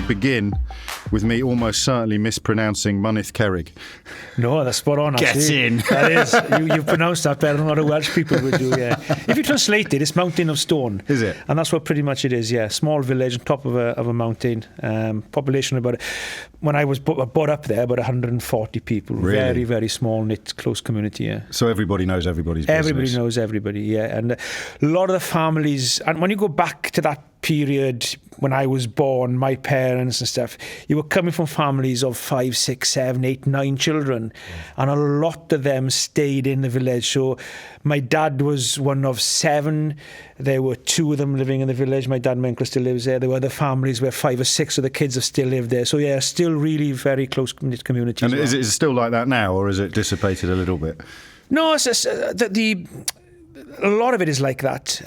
begin with me almost certainly mispronouncing Mynydd Cerrig. No, that's spot on, actually. Get in. That is. You've pronounced that better than a lot of Welsh people would do, yeah. If you translate it, it's Mountain of Stone. Is it? And that's what pretty much it is, yeah. Small village on top of a mountain. Population about, when I was brought up there, about 140 people. Really? Very, very small, knit, close community, yeah. So everybody knows everybody's business. Everybody knows everybody, yeah. And a lot of the families, and when you go back to that period when I was born, my parents and stuff, you were coming from families of 5, 6, 7, 8, 9 children, and a lot of them stayed in the village. So my dad was one of 7. There were 2 of them living in the village. My dad and my uncle still lives there. There were other families where 5 or 6 of the kids have still lived there. So yeah, still really very close knit community. And is it still like that now, or is it dissipated a little bit? No, it's just, a lot of it is like that.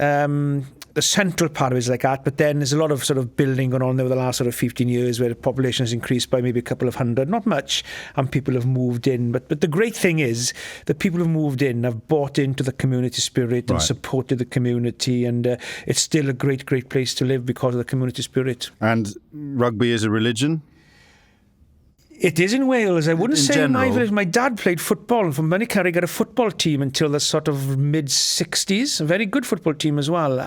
The central part of it is like that, but then there's a lot of sort of building going on over the last sort of 15 years where the population has increased by maybe a couple of hundred, not much, and people have moved in. But the great thing is that people who've moved in have bought into the community spirit and supported the community, and it's still a great, great place to live because of the community spirit. And rugby is a religion? It is in Wales. I wouldn't say in my village. My dad played football, and from Mynydd Cerrig got a football team until the sort of mid-60s. A very good football team as well.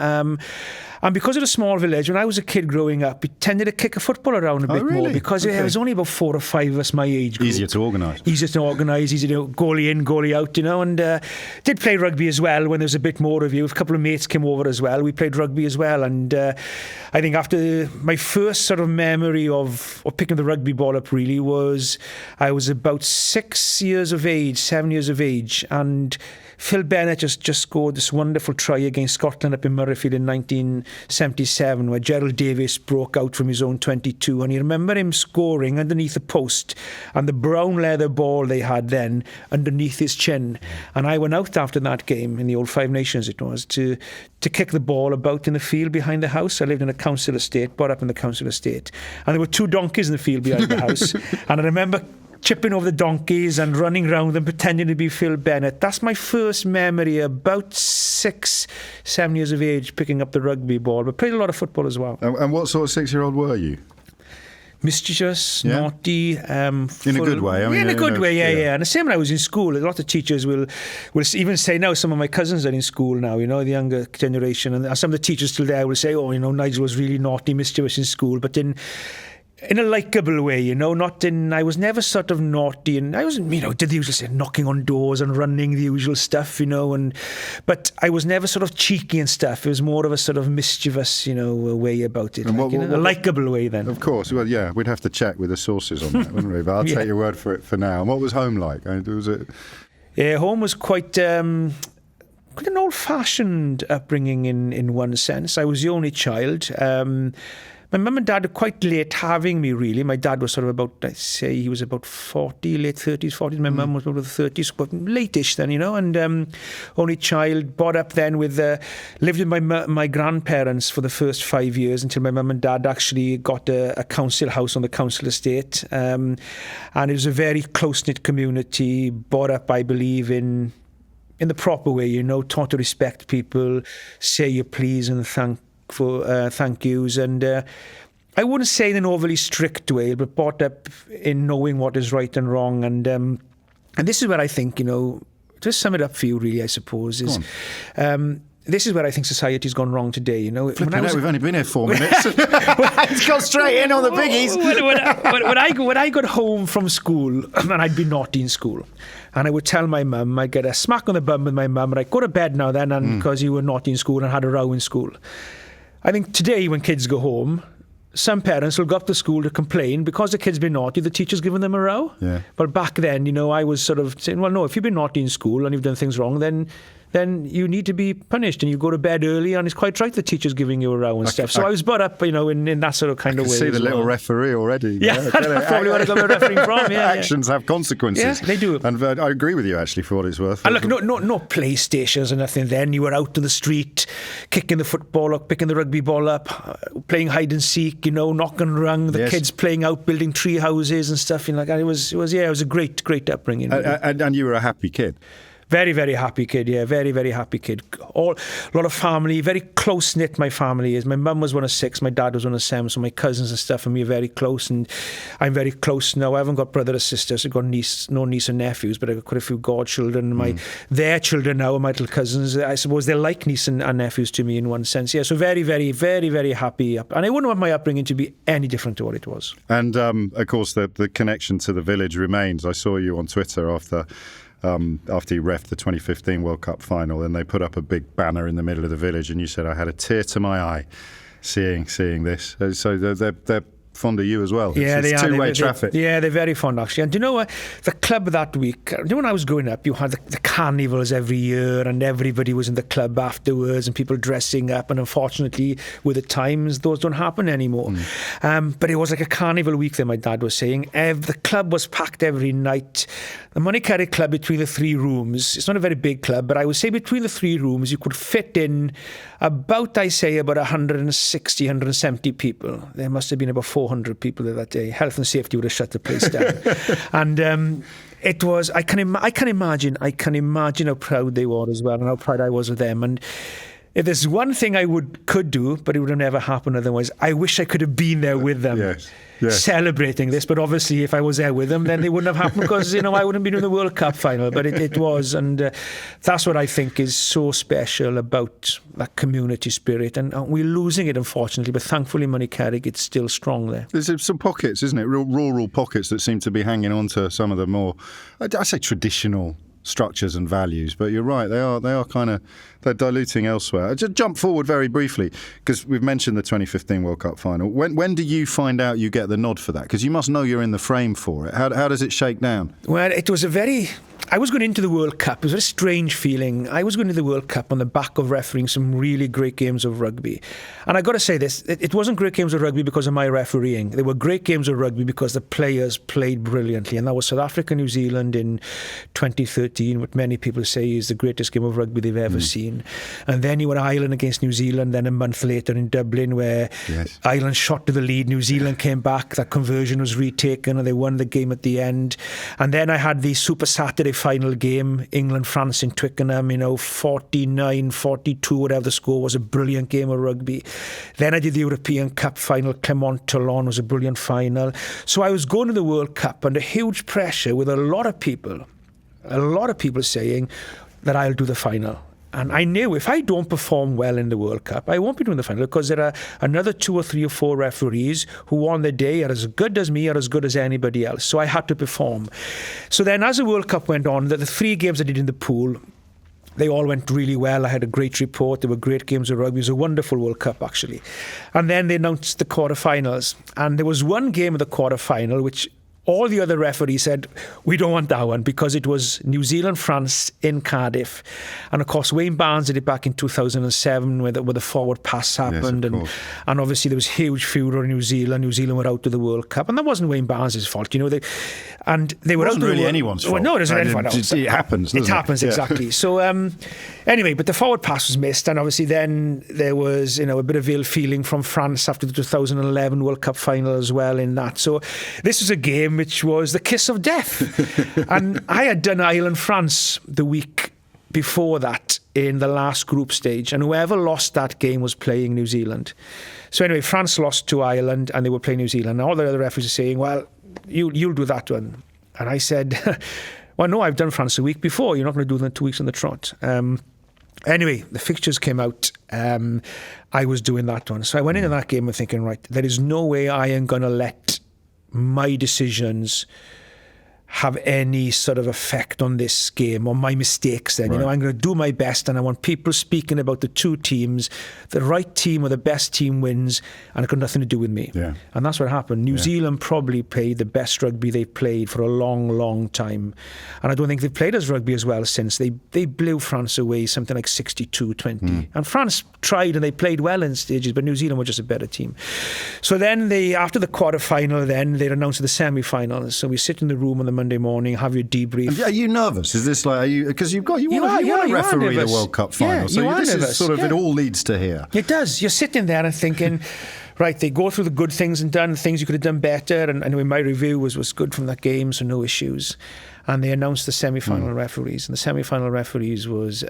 And because of the small village, when I was a kid growing up, we tended to kick a football around a bit more because there was only about 4 or 5 of us my age group. Easier to organise. Easier to organise, easier to goalie in, goalie out, you know. And did play rugby as well when there was a bit more of you. A couple of mates came over as well. We played rugby as well. And I think after my first sort of memory of picking the rugby ball up really was I was about 7 years of age, and Phil Bennett just scored this wonderful try against Scotland up in Murrayfield in 1977 where Gerald Davies broke out from his own 22, and you remember him scoring underneath the post and the brown leather ball they had then underneath his chin. And I went out after that game in the old Five Nations it was to kick the ball about in the field behind the house. I lived in a council estate, brought up in the council estate, and there were 2 donkeys in the field behind the house. And I remember chipping over the donkeys and running around them pretending to be Phil Bennett. That's my first memory, about 6, 7 years of age, picking up the rugby ball, but played a lot of football as well. And what sort of 6-year-old were you? Mischievous, naughty. In a good way. I mean, in a good way, yeah. And the same when I was in school, a lot of teachers will even say now, some of my cousins are in school now, you know, the younger generation, and some of the teachers still there will say, oh, you know, Nigel was really naughty, mischievous in school, but in a likeable way, you know, I was never sort of naughty, and I wasn't, you know, did the usual say, knocking on doors and running, the usual stuff, you know, but I was never sort of cheeky and stuff. It was more of a sort of mischievous, you know, way about it, a likeable way then. Of course, well, yeah, we'd have to check with the sources on that, wouldn't we? But I'll take your word for it for now. And what was home like? Was it? Yeah, home was quite an old-fashioned upbringing in one sense. I was the only child. My mum and dad were quite late having me, really. My dad was sort of about, I'd say he was about 40, late 30s, 40s. My mum was about the 30s, but late-ish then, you know. And only child, brought up then with, lived with my grandparents for the first 5 years until my mum and dad actually got a council house on the council estate. And it was a very close-knit community, brought up, I believe, in the proper way, you know, taught to respect people, say your please and thank yous, and I wouldn't say in an overly strict way, but brought up in knowing what is right and wrong, and this is where I think, you know, to sum it up for you really, I suppose, is this is where I think society's gone wrong today, you know. We've only been here 4 minutes. Let's go straight in on the biggies. When I got home from school, and I'd be naughty in school, and I would tell my mum, I'd get a smack on the bum with my mum, and I'd go to bed now then, and because you were naughty in school and had a row in school. I think today when kids go home, some parents will go up to school to complain because the kid's been naughty, the teacher's given them a row. Yeah. But back then, you know, I was sort of saying, well, no, if you've been naughty in school and you've done things wrong, then you need to be punished, and you go to bed early, and it's quite right the teacher's giving you a row and stuff. So I was brought up, you know, in that sort of kind of way. See the little referee already. Yeah, that's probably where I got my refereeing from. Yeah, actions have consequences. Yeah, they do. And I agree with you, actually, for what it's worth. And look, no PlayStations or nothing then. You were out in the street, kicking the football up, picking the rugby ball up, playing hide and seek, you know, knock and rung, the kids playing out, building tree houses and stuff. You know, like that. It was a great upbringing. And you were a happy kid. Very, very happy kid, yeah. Very, very happy kid. A lot of family, very close-knit my family is. My mum was one of 6, my dad was one of 7, so my cousins and stuff and me are very close, and I'm very close now. I haven't got brother or sisters. I've got no niece and nephews, but I've got quite a few godchildren. Their children now are my little cousins. I suppose they're like niece and nephews to me in one sense. Yeah, so very, very, very, very happy. And I wouldn't want my upbringing to be any different to what it was. And, of course, the connection to the village remains. I saw you on Twitter after you reffed the 2015 World Cup final, and they put up a big banner in the middle of the village, and you said, I had a tear to my eye seeing this. So they're fond of you as well. Yeah, it's two-way traffic. Yeah, they're very fond, actually. And do you know what? The club that week, when I was growing up, you had the carnivals every year, and everybody was in the club afterwards, and people dressing up. And unfortunately, with the times, those don't happen anymore. But it was like a carnival week that my dad was saying. The club was packed every night. The Monicari Club, between the 3 rooms, it's not a very big club, but I would say between the 3 rooms, you could fit in about 160, 170 people. There must have been about 400 people there that day. Health and safety would have shut the place down. And it was, I can imagine how proud they were as well, and how proud I was of them. And if there's one thing I could do, but it would have never happened otherwise, I wish I could have been there with them. Yes. Celebrating this, but obviously if I was there with them, then it wouldn't have happened, because I wouldn't be doing the World Cup final, but it was, and that's what I think is so special about that community spirit, and we're losing it, unfortunately, but thankfully Monicari, it's still strong there. There's some pockets, isn't it, real rural pockets that seem to be hanging on to some of the more, I say traditional structures and values, but you're right, they are kind of, they're diluting elsewhere. Just jump forward very briefly, because we've mentioned the 2015 World Cup final. When do you find out you get the nod for that? Because you must know you're in the frame for it. How does it shake down? Well, it was I was going into the World Cup. It was a very strange feeling. I was going to the World Cup on the back of refereeing some really great games of rugby. And I got to say this, it wasn't great games of rugby because of my refereeing. They were great games of rugby because the players played brilliantly. And that was South Africa, New Zealand in 2013, what many people say is the greatest game of rugby they've ever seen. And then you had Ireland against New Zealand, then a month later in Dublin, where Ireland shot to the lead, New Zealand came back, that conversion was retaken, and they won the game at the end. And then I had the Super Saturday final game, England-France in Twickenham, 49-42, whatever the score was, a brilliant game of rugby. Then I did the European Cup final, Clermont-Toulon was a brilliant final. So I was going to the World Cup under huge pressure with a lot of people saying that I'll do the final. And I knew if I don't perform well in the World Cup, I won't be doing the final, because there are another 2 or 3 or 4 referees who on the day are as good as me or as good as anybody else. So I had to perform. So then as the World Cup went on, the 3 games I did in the pool, they all went really well. I had a great report. There were great games of rugby. It was a wonderful World Cup, actually. And then they announced the quarterfinals. And there was one game of the quarterfinal which all the other referees said, we don't want that one, because it was New Zealand-France in Cardiff. And of course, Wayne Barnes did it back in 2007 where the forward pass happened. Yes, and obviously there was huge furor in New Zealand. New Zealand were out of the World Cup. And that wasn't Wayne Barnes' fault. They were out of the It wasn't really anyone's fault. Well, no, it isn't anyone's fault. It happens, doesn't it? It happens, exactly. So anyway, but the forward pass was missed. And obviously then there was a bit of ill feeling from France after the 2011 World Cup final as well in that. So this was a game which was the kiss of death. And I had done Ireland-France the week before that in the last group stage, and whoever lost that game was playing New Zealand. So anyway, France lost to Ireland and they were playing New Zealand. And all the other referees are saying, well, you'll do that one. And I said, well, no, I've done France a week before. You're not going to do them 2 weeks on the trot. Anyway, the fixtures came out. I was doing that one. So I went into that game and thinking, right, there is no way I am going to let my decisions have any sort of effect on this game, or my mistakes then. Right. I'm going to do my best, and I want people speaking about the 2 teams. The right team or the best team wins, and it got nothing to do with me. Yeah. And that's what happened. New Zealand probably played the best rugby they've played for a long, long time. And I don't think they've played as rugby as well since. They blew France away something like 62-20. And France tried and they played well in stages, but New Zealand were just a better team. So then after the quarter-final, then they announced the semi-finals. So we sit in the room on the Monday morning, have your debrief. Are you nervous? Is this like, because you want to referee the World Cup final, is sort of it all leads to here. It does. You're sitting there and thinking, right, they go through the good things and done things you could have done better, and anyway, my review was good from that game, so no issues. and they announced the semi-final referees. And the semi-final referees was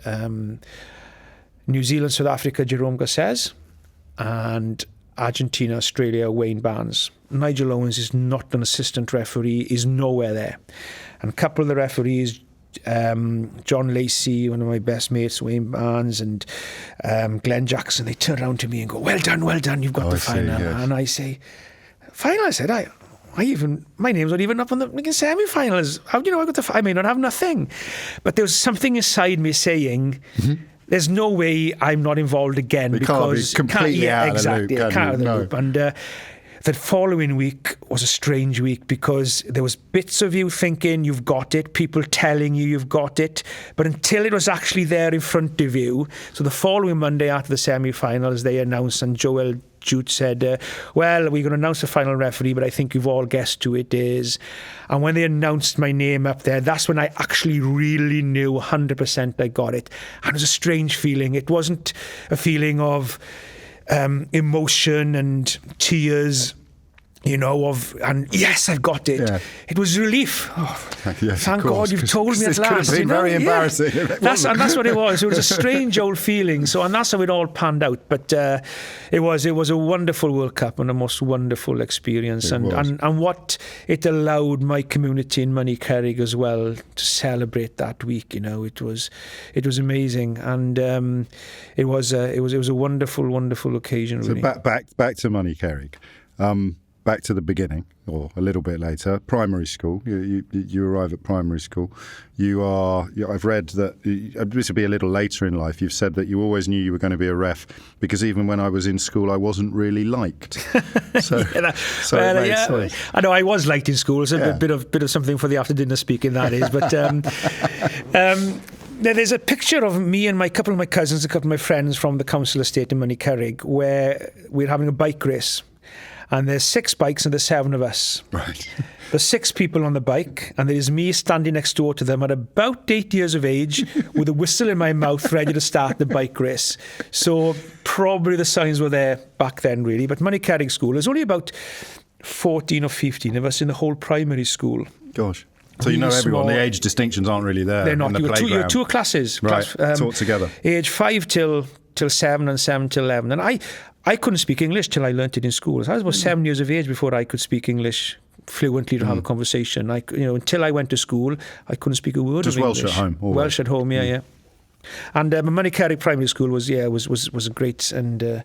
New Zealand, South Africa, Jerome Garces, and Argentina, Australia, Wayne Barnes. Nigel Owens is not an assistant referee, is nowhere there. And a couple of the referees, John Lacey, one of my best mates, Wayne Barnes, and Glenn Jackson, they turn around to me and go, well done, you've got the final. Yes. And I say, final? I said, my name's not even up on the semi-finals. How do you know I got I may not have nothing. But there was something inside me saying, there's no way I'm not involved again. It because can't be completely out of the loop. Out of the loop. And the following week was a strange week because there was bits of you thinking you've got it, people telling you you've got it, but until it was actually there in front of you. So the following Monday after the semi-finals, they announced, and Joel Jute said, well, we're going to announce the final referee, but I think you've all guessed who it is. And when they announced my name up there, that's when I actually really knew 100% I got it. And it was a strange feeling. It wasn't a feeling of emotion and tears, and yes, I've got it. Yeah. It was relief. Oh, yes, thank God you've told me at last. It could have been very embarrassing. Yeah. That's what it was. It was a strange old feeling. And that's how it all panned out. But it was a wonderful World Cup and a most wonderful experience. And what it allowed my community in Moneycarrig as well to celebrate that week. It was amazing, and it was a wonderful occasion. So really. back to Moneycarrig. Back to the beginning, or a little bit later, primary school. You arrive at primary school. I've read that, this will be a little later in life, you've said that you always knew you were going to be a ref because even when I was in school, I wasn't really liked. So I know I was liked in school. It's a bit of something for the after dinner speaking, that is. But there's a picture of me and a couple of my cousins, a couple of my friends from the council estate in Moneycarrig, where we're having a bike race. And there's 6 bikes and there's 7 of us. Right. There's 6 people on the bike, and there's me standing next door to them at about 8 years of age with a whistle in my mouth ready to start the bike race. So probably the signs were there back then, really. But Moneycarrig School, there's only about 14 or 15 of us in the whole primary school. Gosh. So you know everyone. The age distinctions aren't really there. They're not. In the You were two classes. Right, taught together. Age 5 till 7 and 7 till 11. And I couldn't speak English till I learnt it in school. So I was about 7 years of age before I could speak English fluently to have a conversation. Until I went to school, I couldn't speak a word of English. Just Welsh at home. Always. Welsh at home, yeah. And Moneycarrig Primary School was a great and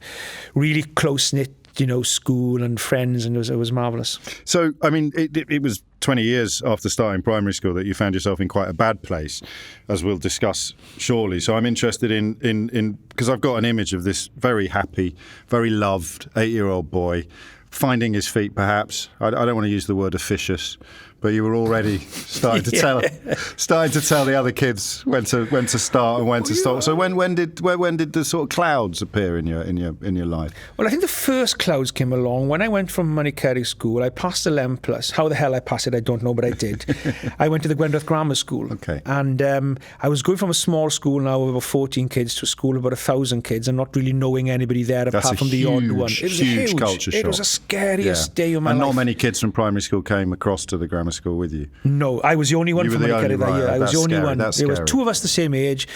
really close-knit, school and friends, and it was marvellous. So, it was 20 years after starting primary school that you found yourself in quite a bad place, as we'll discuss shortly. So I'm interested in because I've got an image of this very happy, very loved 8-year-old boy finding his feet, perhaps. I don't want to use the word officious, but you were already starting to tell the other kids when to start and when to stop. So when did the sort of clouds appear in your life? Well, I think the first clouds came along when I went from Moneycarrig School. I passed 11+. How the hell I passed it, I don't know, but I did. I went to the Gwynedd Grammar School. Okay. And I was going from a small school now of about 14 kids to a school of about 1,000 kids and not really knowing anybody there apart from the odd one. It was huge culture shock. It was the scariest day of my life. And not many kids from primary school came across to the grammar school with you. No, I was the only one from Moneycarrig that year. I was the only one. There was 2 of us the same age.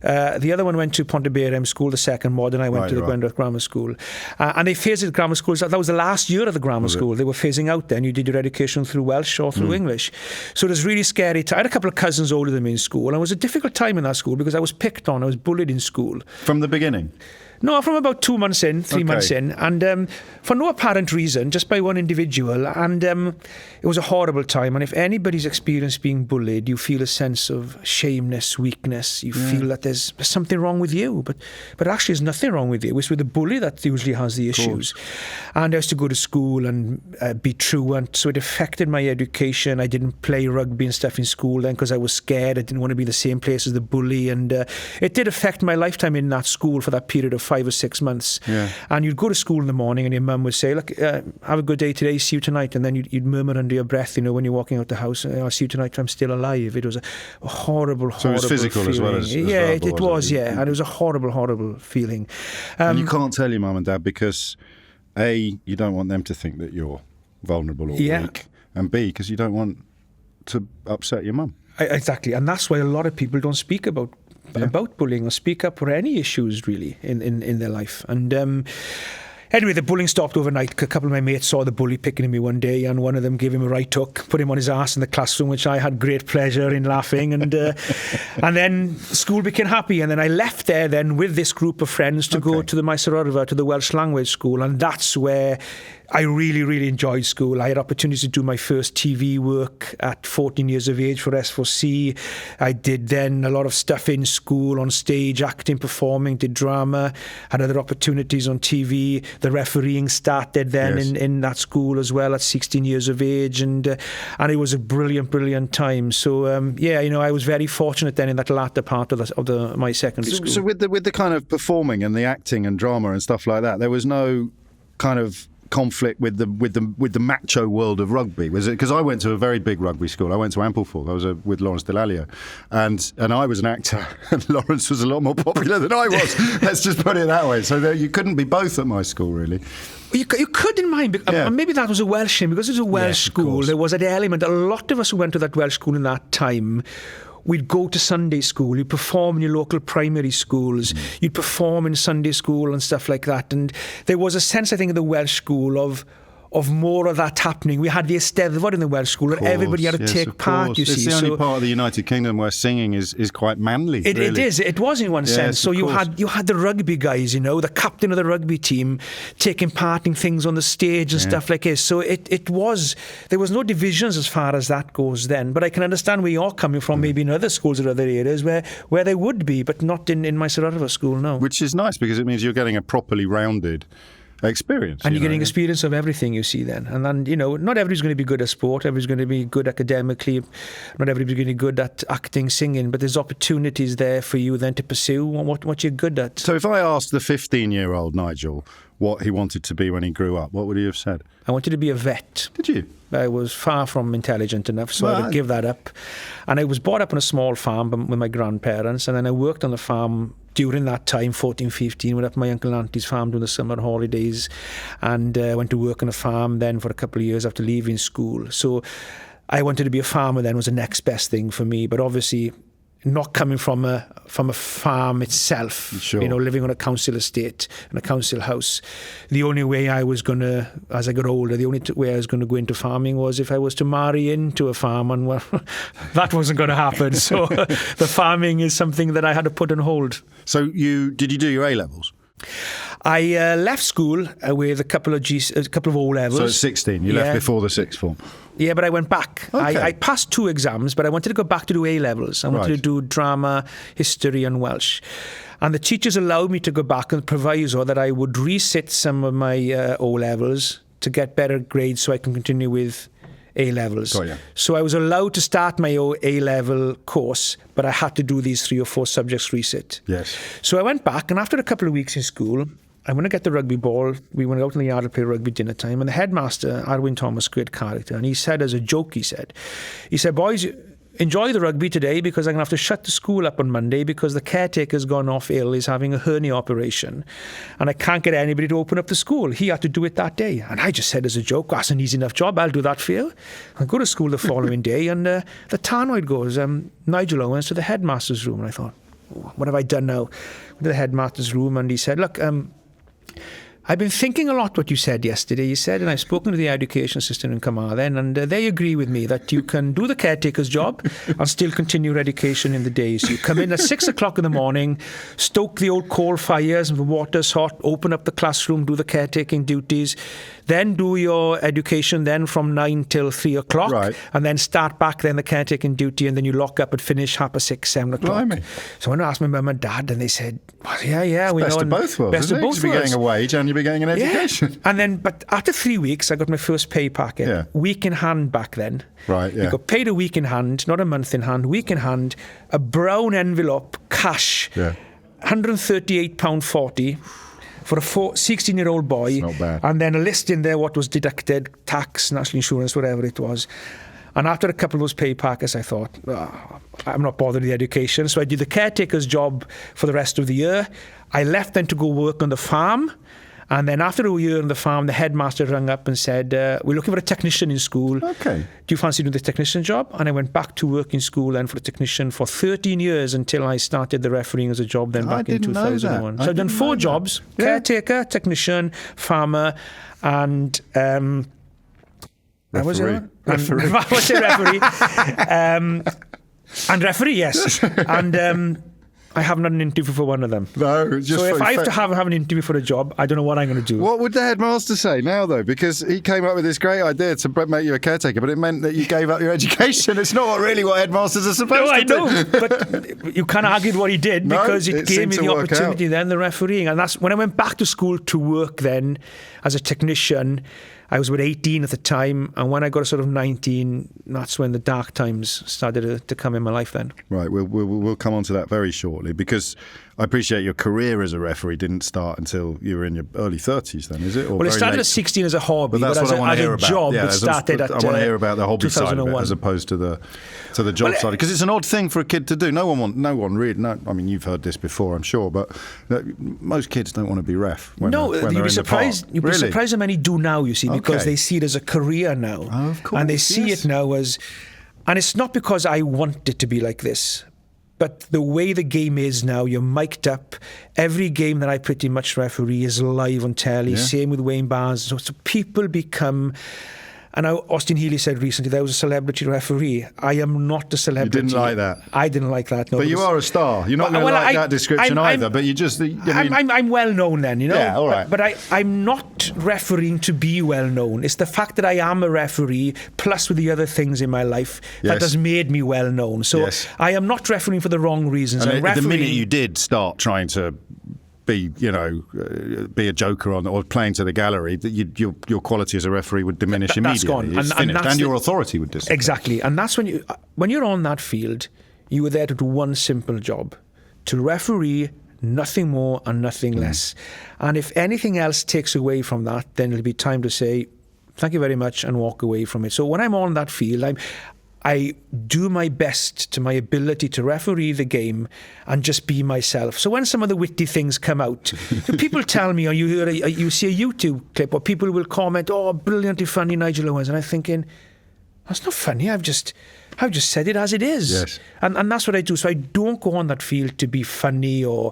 The other one went to Pontyberem School, the second mod, and I went to the Gwynedd Grammar School. And they phased the grammar schools. That was the last year of the grammar school. They were phasing out then. You did your education through Welsh or through English. So it was really scary. I had a couple of cousins older than me in school, and it was a difficult time in that school because I was picked on. I was bullied in school. From the beginning? No, from about 2 months in, 3 months in, and for no apparent reason, just by one individual, and it was a horrible time. And if anybody's experienced being bullied, you feel a sense of shameness, weakness. You feel that there's something wrong with you, but actually there's nothing wrong with you. It's with the bully that usually has the issues. And I used to go to school and be truant, so it affected my education. I didn't play rugby and stuff in school then because I was scared. I didn't want to be in the same place as the bully, and it did affect my lifetime in that school for that period of 5 or 6 months. And you'd go to school in the morning and your mum would say, look, have a good day today, see you tonight. And then you'd murmur under your breath, when you're walking out the house, I'll see you tonight, I'm still alive. It was a horrible, so it was physical feeling. As well as it was. And it was a horrible feeling. And you can't tell your mum and dad because A, you don't want them to think that you're vulnerable or weak, and B, because you don't want to upset your mum. Exactly, and that's why a lot of people don't speak about bullying or speak up for any issues really in their life. And anyway, the bullying stopped overnight. A couple of my mates saw the bully picking at me one day, and one of them gave him a right hook, put him on his ass in the classroom, which I had great pleasure in laughing. And and then school became happy, and then I left there then with this group of friends to go to the Maesarorfa, to the Welsh language school, and that's where I really, really enjoyed school. I had opportunities to do my first TV work at 14 years of age for S4C. I did then a lot of stuff in school, on stage, acting, performing, did drama, had other opportunities on TV. The refereeing started then in that school as well at 16 years of age, and it was a brilliant, brilliant time. So, I was very fortunate then in that latter part of my secondary school. So with the kind of performing and the acting and drama and stuff like that, there was no kind of conflict with the macho world of rugby, was it? Because I went to a very big rugby school. I went to Ampleforth. I was with Lawrence Delalio, and I was an actor, and Lawrence was a lot more popular than I was. Let's just put it that way. So you couldn't be both at my school, really. You could in mind, maybe that was a Welsh thing, because it was a Welsh school. There was an element. A lot of us who went to that Welsh school in that time, we'd go to Sunday school, you'd perform in your local primary schools, you'd perform in Sunday school and stuff like that. And there was a sense, I think, in the Welsh school of more of that happening. We had the Eisteddfod in the Welsh school, and everybody had to take part, you see. It's the only part of the United Kingdom where singing is quite manly, It is. It was in one sense. So you had the rugby guys, the captain of the rugby team taking part in things on the stage and stuff like this. So there was no divisions as far as that goes then. But I can understand where you're coming from, maybe in other schools or other areas where there would be, but not in my Maesarorfa school, no. Which is nice, because it means you're getting a properly rounded experience. And you're getting experience of everything you see then. And then, not everybody's going to be good at sport, everybody's going to be good academically, not everybody's going to be good at acting, singing, but there's opportunities there for you then to pursue what you're good at. So if I asked the 15-year-old Nigel what he wanted to be when he grew up, what would he have said? I wanted to be a vet. Did you? I was far from intelligent enough, so I would give that up. And I was brought up on a small farm with my grandparents, and then I worked on the farm during that time, 14, 15, went up to my uncle and auntie's farm during the summer holidays, and went to work on a farm then for a couple of years after leaving school. So I wanted to be a farmer then, was the next best thing for me, but obviously not coming from a farm itself, sure. Living on a council estate in a council house. The only way I was going to, as I got older, the only way I was going to go into farming was if I was to marry into a farm, and well, that wasn't going to happen. So the farming is something that I had to put on hold. So did you do your A-levels? I left school with a couple of O-levels. So at 16, you left before the sixth form? Yeah, but I went back. Okay. I passed 2 exams, but I wanted to go back to do A-levels. I wanted to do drama, history and Welsh. And the teachers allowed me to go back on the proviso that I would resit some of my O-levels to get better grades so I can continue with A-levels. Oh, yeah. So I was allowed to start my A-level course, but I had to do these 3 or 4 subjects resit. Yes. So I went back, and after a couple of weeks in school, I went to get the rugby ball. We went out in the yard to play rugby dinner time, and the headmaster, Arwin Thomas, great character, and he said as a joke, he said, boys, enjoy the rugby today, because I'm going to have to shut the school up on Monday because the caretaker's gone off ill, he's having a hernia operation, and I can't get anybody to open up the school. He had to do it that day. And I just said as a joke, that's an easy enough job, I'll do that for you. I go to school the following day, and the tannoy goes, Nigel Owens, to the headmaster's room. And I thought, what have I done now? Went to the headmaster's room, and he said, look, I've been thinking a lot what you said yesterday. You said, and I've spoken to the education system in Carmarthen, and they agree with me that you can do the caretaker's job and still continue your education in the days. You come in at 6 o'clock in the morning, stoke the old coal fires and the water's hot, open up the classroom, do the caretaking duties, then do your education then from 9 till 3 o'clock, right. And then start back then the caretaking duty, and then you lock up and finish 6:30, 7 o'clock. Blimey. So when I asked my mum and dad, and they said, well, yeah, we know. Best of both worlds, Best of both worlds. You'll be getting a wage and you'll be getting an education. Yeah. And then, but after 3 weeks, I got my first pay packet, week in hand back then. Right, yeah. You got paid a week in hand, not a month in hand, week in hand, a brown envelope, cash, £138.40 for a 16-year-old boy. Not bad. And then a list in there what was deducted, tax, national insurance, whatever it was. And after a couple of those pay packets, I thought, I'm not bothered with the education. So I did the caretaker's job for the rest of the year. I left then to go work on the farm. And then after a year on the farm, the headmaster rang up and said, we're looking for a technician in school. Okay. Do you fancy doing the technician job? And I went back to work in school then for a technician for 13 years until I started the refereeing as a job then back in 2001. So I've done 4 jobs, caretaker, technician, farmer, and... Referee. Referee. I was a referee. And referee, yes. And I haven't had an interview for one of them. No, just so if I have to have an interview for a job, I don't know what I'm going to do. What would the headmaster say now, though? Because he came up with this great idea to make you a caretaker, but it meant that you gave up your education. It's not really what headmasters are supposed to do. No, I know, but you can't argue what he did because it gave me the opportunity then, the refereeing. And that's when I went back to school to work then as a technician. I was about 18 at the time, and when I got sort of 19, that's when the dark times started to come in my life then. Right, we'll come on to that very shortly, because I appreciate your career as a referee didn't start until you were in your early 30s then, is it? Or well, it started at 16 as a hobby, but as a job, it started at 2001. I want to hear about the hobby side of it as opposed to the job side, because it's an odd thing for a kid to do. No one really, I mean, you've heard this before, I'm sure, but most kids don't want to be ref when they're in the park. You'd be surprised how many do now, you see, because they see it as a career now. Oh, of course, and they see it now as... And it's not because I want it to be like this, but the way the game is now, you're mic'd up. Every game that I pretty much referee is live on telly. Same with Wayne Barnes. So people become... And Austin Healey said recently that I was a celebrity referee. I am not a celebrity. You didn't like that? I didn't like that, no. But you are a star. You're not going to like that description either, but you just... I'm well known then, you know? Yeah, all right. But I'm not refereeing to be well known. It's the fact that I am a referee, plus with the other things in my life, that has made me well known. So I am not refereeing for the wrong reasons. And the minute you did start trying to... be a joker on or playing to the gallery, that your quality as a referee would diminish immediately. That's gone. And your authority would disappear. Exactly, and that's when you're on that field, you were there to do one simple job: to referee, nothing more and nothing less. And if anything else takes away from that, then it'll be time to say thank you very much and walk away from it. So when I'm on that field, I do my best to my ability to referee the game and just be myself. So when some of the witty things come out, people tell me, or you see a YouTube clip, or people will comment, "Oh, brilliantly funny, Nigel Owens," and I'm thinking, that's not funny. I've just said it as it is. Yes. And that's what I do. So I don't go on that field to be funny or,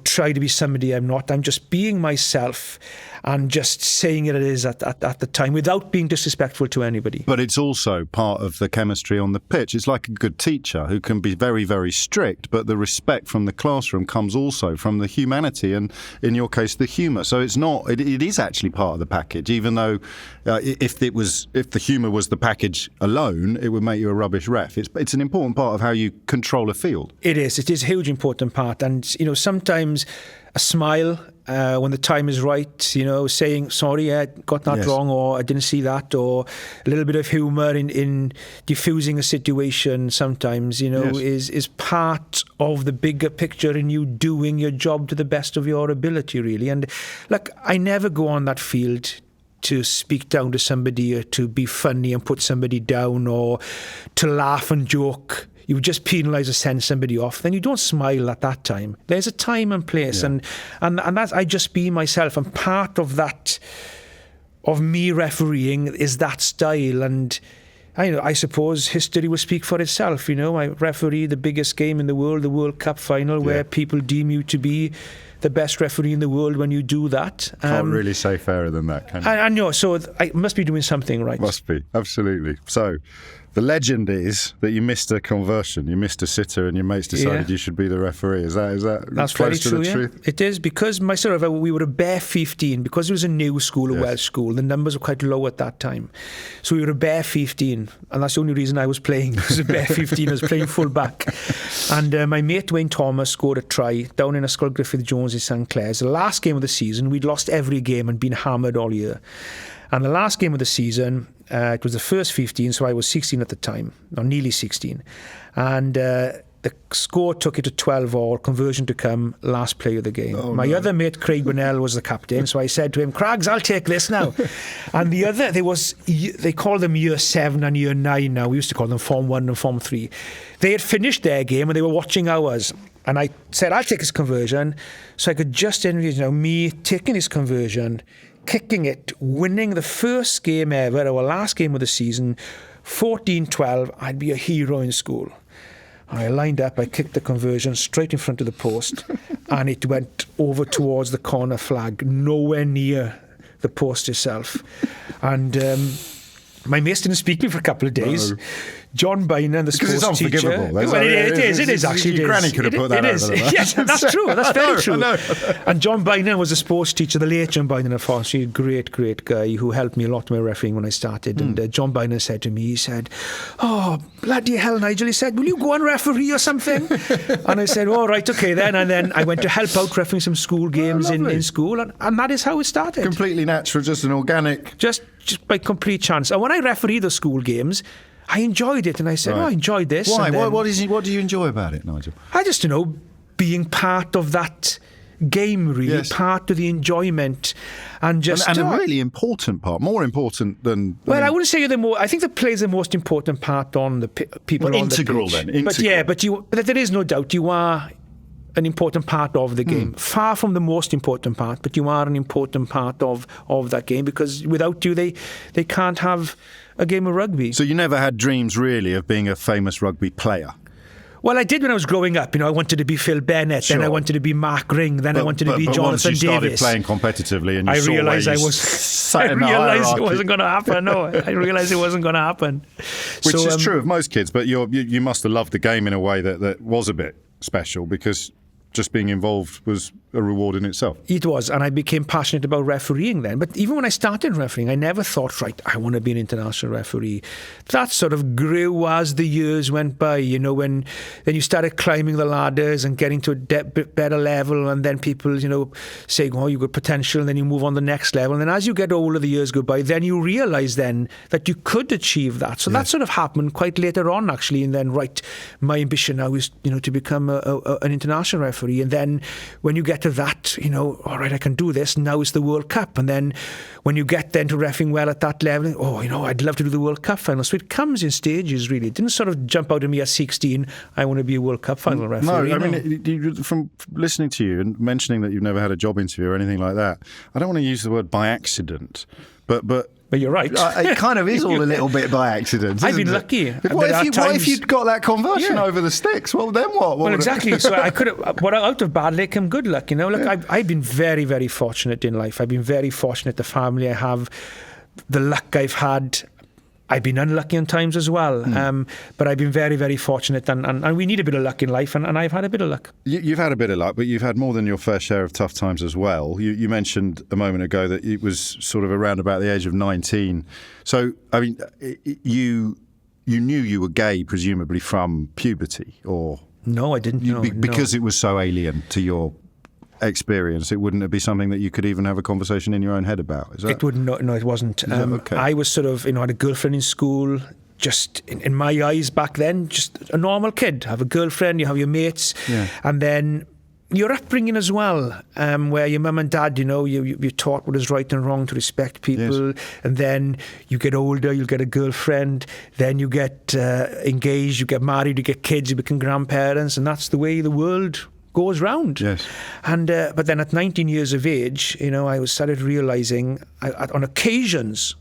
try to be somebody I'm not. I'm just being myself and just saying it as at the time without being disrespectful to anybody. But it's also part of the chemistry on the pitch. It's like a good teacher who can be very, very strict, but the respect from the classroom comes also from the humanity and, in your case, the humour. So it's not. It is actually part of the package, even though if the humour was the package alone, it would make you a rubbish ref. It's an important part of how you control a field. It is. It is a huge important part. And, sometimes a smile when the time is right, saying, sorry, I got that wrong, or I didn't see that, or a little bit of humour in diffusing a situation sometimes, is part of the bigger picture in you doing your job to the best of your ability, really. And, look, I never go on that field to speak down to somebody or to be funny and put somebody down or to laugh and joke. You just penalise or send somebody off, then you don't smile at that time. There's a time and place, and that's, I just be myself. And part of that, of me refereeing, is that style. And I suppose history will speak for itself. I referee the biggest game in the world, the World Cup final, where people deem you to be the best referee in the world when you do that. Can't really say fairer than that, can you? I know, so I must be doing something right. Must be, absolutely. So the legend is that you missed a conversion, you missed a sitter, and your mates decided you should be the referee. Is that That's close to true, the truth? It is, because we were a bare 15, because it was a new school, a Welsh school, the numbers were quite low at that time. So we were a bare 15, and that's the only reason I was playing. It was a bare 15, I was playing full back. And my mate Wayne Thomas scored a try down in Ysgol Griffith Jones in St Clair's. The last game of the season, we'd lost every game and been hammered all year. And the last game of the season, it was the first 15, so I was 16 at the time, or nearly 16. And the score took it to 12-all, conversion to come, last play of the game. My other mate, Craig Bunnell, was the captain, so I said to him, Craigs, I'll take this now. And the other, they call them Year 7 and Year 9 now. We used to call them Form 1 and Form 3. They had finished their game and they were watching ours. And I said, I'll take his conversion. So I could just envision me taking his conversion, kicking it, winning the first game ever, our last game of the season, 14-12. I'd be a hero in school. I lined up, I kicked the conversion straight in front of the post, and it went over towards the corner flag, nowhere near the post itself. And my mates didn't speak to me for a couple of days. No. John Bynum, the sports teacher. Because it's unforgivable. Well, it is actually. Your granny could have put that over there. Yes, that's true. That's very true. I know. And John Bynum was a sports teacher, the late John Bynum of Forestry, a great guy who helped me a lot with my refereeing when I started. And John Bynum said to me, he said, "Oh, bloody hell, Nigel," he said, "will you go and referee or something?" And I said, "Oh, right, okay then." And then I went to help out refereeing some school games in school, and that is how it started. Completely natural, just an organic... Just by complete chance. And when I refereed the school games, I enjoyed it, and I said, I enjoyed this. Why? What do you enjoy about it, Nigel? I just, being part of that game, really, yes. Part of the enjoyment, and just... And a really important part, more important than... Well, I wouldn't say I think the play is the most important part on the people on integral the pitch. Then, integral. But there is no doubt you are an important part of the game. Far from the most important part, but you are an important part of that game, because without you, they can't have a game of rugby. So you never had dreams, really, of being a famous rugby player? Well, I did when I was growing up. I wanted to be Phil Bennett, then I wanted to be Mark Ring, then I wanted to be Jonathan once you started Davis. Playing competitively, and you I saw realised it wasn't going to happen. No, I realised it wasn't going to happen. Which is true of most kids, but you must have loved the game in a way that was a bit special, because just being involved was a reward in itself. It was, and I became passionate about refereeing then. But even when I started refereeing, I never thought, right, I want to be an international referee. That sort of grew as the years went by, when then you started climbing the ladders and getting to a better level, and then people, saying, oh, you've got potential, and then you move on to the next level. And then as you get older, the years go by, then you realise then that you could achieve that. So that sort of happened quite later on, actually. And then, right, my ambition now is, to become an international referee. And then when you get to that, all right, I can do this. Now it's the World Cup. And then when you get then to reffing well at that level, I'd love to do the World Cup final. So it comes in stages, really. It didn't sort of jump out at me at 16, I want to be a World Cup final referee. No, I mean, from listening to you and mentioning that you've never had a job interview or anything like that, I don't want to use the word by accident, but you're right. It kind of is all a little bit by accident. I've been lucky. What if you'd got that conversion over the sticks? Well, then what? Well, exactly. So I could have. Out of bad luck came good luck. I've been very, very fortunate in life. I've been very fortunate. The family I have, the luck I've had. I've been unlucky in times as well, but I've been very, very fortunate, and we need a bit of luck in life, and I've had a bit of luck. You've had a bit of luck, but you've had more than your fair share of tough times as well. You mentioned a moment ago that it was sort of around about the age of 19. So, I mean, you knew you were gay, presumably from puberty, or... No, I didn't. Because it was so alien to your experience, it wouldn't be something that you could even have a conversation in your own head about. Is that? It wouldn't. No, it wasn't. Okay. I was sort of, had a girlfriend in school. Just in my eyes back then, just a normal kid. Have a girlfriend, you have your mates, and then your upbringing as well, where your mum and dad, you're taught what is right and wrong, to respect people, and then you get older, you'll get a girlfriend, then you get engaged, you get married, you get kids, you become grandparents, and that's the way the world goes round. Yes. And but then at 19 years of age, I started realising, on occasions,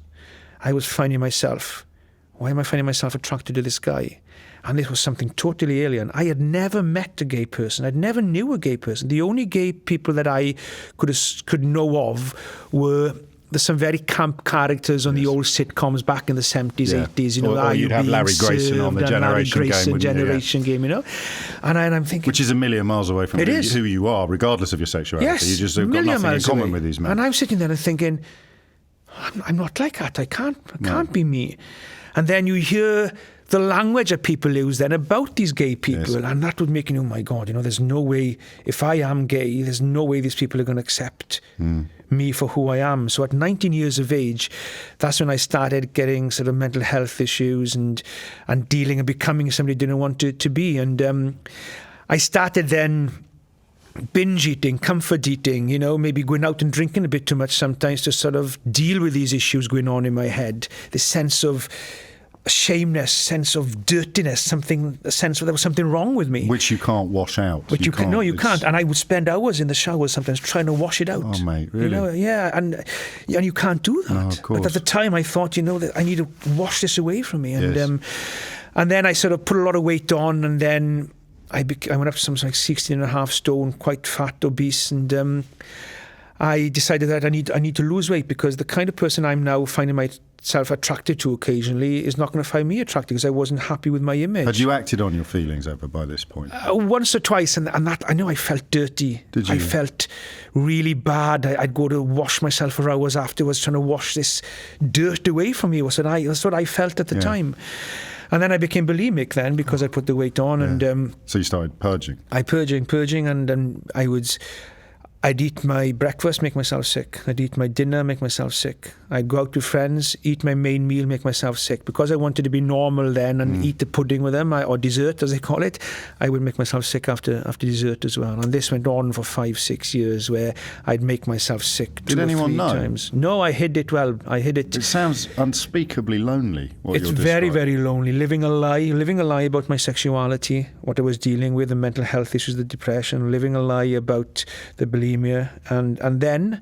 I was finding myself, why am I finding myself attracted to this guy? And this was something totally alien. I had never met a gay person. I'd never knew a gay person. The only gay people that I could know of were... There's some very camp characters on the old sitcoms back in the 70s, 80s. Or you'd have Larry Grayson on the Generation Game, And I'm thinking... Which is a million miles away from who you are, regardless of your sexuality. Yes, you just have got nothing in common with these men. And I'm sitting there and thinking, I'm not like that. I can't be me. And then you hear the language that people use then about these gay people, and that would make you, oh my God, there's no way, if I am gay, there's no way these people are going to accept me for who I am. So at 19 years of age, that's when I started getting sort of mental health issues and dealing and becoming somebody I didn't want to be. And I started then binge eating, comfort eating, maybe going out and drinking a bit too much sometimes to sort of deal with these issues going on in my head. This sense of shameness, sense of dirtiness, a sense that there was something wrong with me. Which you can't wash out. But you can't. And I would spend hours in the shower sometimes trying to wash it out. Oh, mate, really? And you can't do that. No, of course. But at the time, I thought, that I need to wash this away from me. And Yes. and then I sort of put a lot of weight on, and then I went up to something like 16.5 stone, quite fat, obese, and I decided that I need to lose weight, because the kind of person I'm now finding myself attracted to occasionally is not going to find me attractive, because I wasn't happy with my image. Had you acted on your feelings ever by this point? Once or twice, and that I know I felt dirty. Did you? I felt really bad. I'd go to wash myself for hours afterwards, trying to wash this dirt away from me. That's what I felt at the time. And then I became bulimic then, because I put the weight on. Yeah. And So you started purging? purging, and then I'd eat my breakfast, make myself sick. I'd eat my dinner, make myself sick. I'd go out with friends, eat my main meal, make myself sick. Because I wanted to be normal then and eat the pudding with them, or dessert as they call it, I would make myself sick after dessert as well. And this went on for 5-6 years, where I'd make myself sick two or three times. No, I hid it well. I hid it. It sounds unspeakably lonely, what It's you're very, describing. very lonely. Living a lie about my sexuality, what I was dealing with, the mental health issues, the depression, living a lie about the bulimia. And then,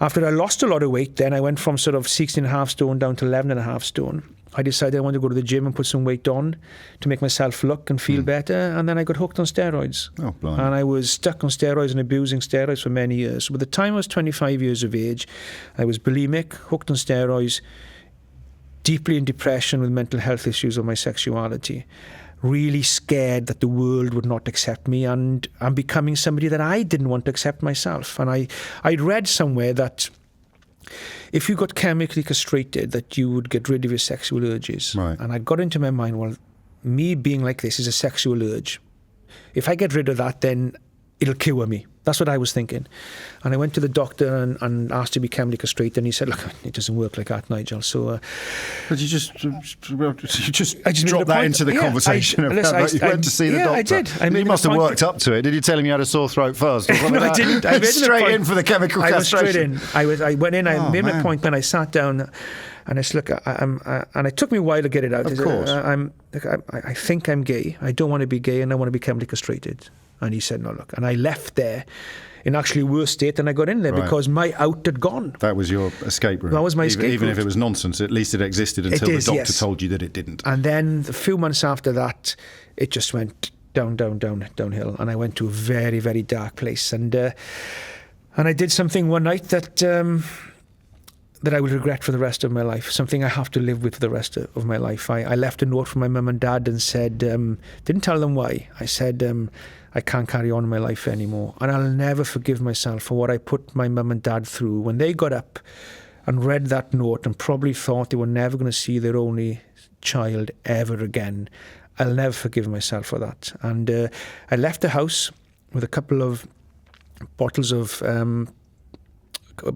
after I lost a lot of weight, then I went from sort of 16.5 stone down to 11.5 stone. I decided I wanted to go to the gym and put some weight on to make myself look and feel better. And then I got hooked on steroids. Oh, blimey. And I was stuck on steroids and abusing steroids for many years. So by the time I was 25 years of age, I was bulimic, hooked on steroids, deeply in depression with mental health issues of my sexuality, really scared that the world would not accept me, and I'm becoming somebody that I didn't want to accept myself. And I'd read somewhere that if you got chemically castrated, that you would get rid of your sexual urges. Right. And I got into my mind, well, me being like this is a sexual urge. If I get rid of that, then it'll cure me. That's what I was thinking. And I went to the doctor and asked to be chemically castrated, and he said, look, it doesn't work like that, Nigel. So But you just I just made dropped a that point. into the Yeah, conversation. listen, You went to see the doctor. I did. I made You it must a have point. worked up to it. Did you tell him you had a sore throat first? Or something No, I like that? didn't. I made it a straight point. in for the chemical I was castration. straight in. I went in. I made my point. Then I sat down, and I said, "Look, and it took me a while to get it out. Of course. I think I'm gay. I don't want to be gay, and I want to be chemically castrated." And he said, "No, look." And I left there in actually worse state than I got in there, Right. because my out had gone. That was your escape route. That was my escape Even if route. it was nonsense, at least it existed until is, the doctor yes. told you that it didn't. And then a few months after that, it just went downhill, and I went to a very, very dark place. And I did something one night that I will regret for the rest of my life. Something I have to live with for the rest of my life. I left a note for my mum and dad and said, didn't tell them why. I said, I can't carry on in my life anymore, and I'll never forgive myself for what I put my mum and dad through. When they got up and read that note and probably thought they were never going to see their only child ever again, I'll never forgive myself for that. And I left the house with a couple of bottles of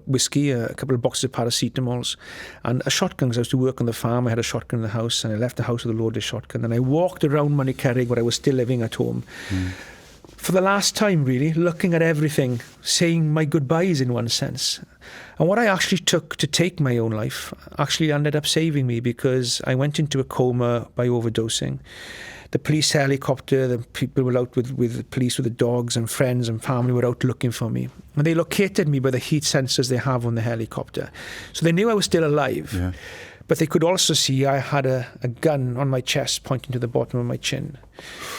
whiskey, a couple of boxes of paracetamols, and a shotgun. 'Cause I used to work on the farm. I had a shotgun in the house, and I left the house with a loaded shotgun. And I walked around Moneycarrig, where I was still living at home, for the last time, really, looking at everything, saying my goodbyes in one sense. And what I actually took to take my own life actually ended up saving me, because I went into a coma by overdosing. The police helicopter, the people were out with the police with the dogs, and friends and family were out looking for me. And they located me by the heat sensors they have on the helicopter. So they knew I was still alive. Yeah. But they could also see I had a gun on my chest pointing to the bottom of my chin.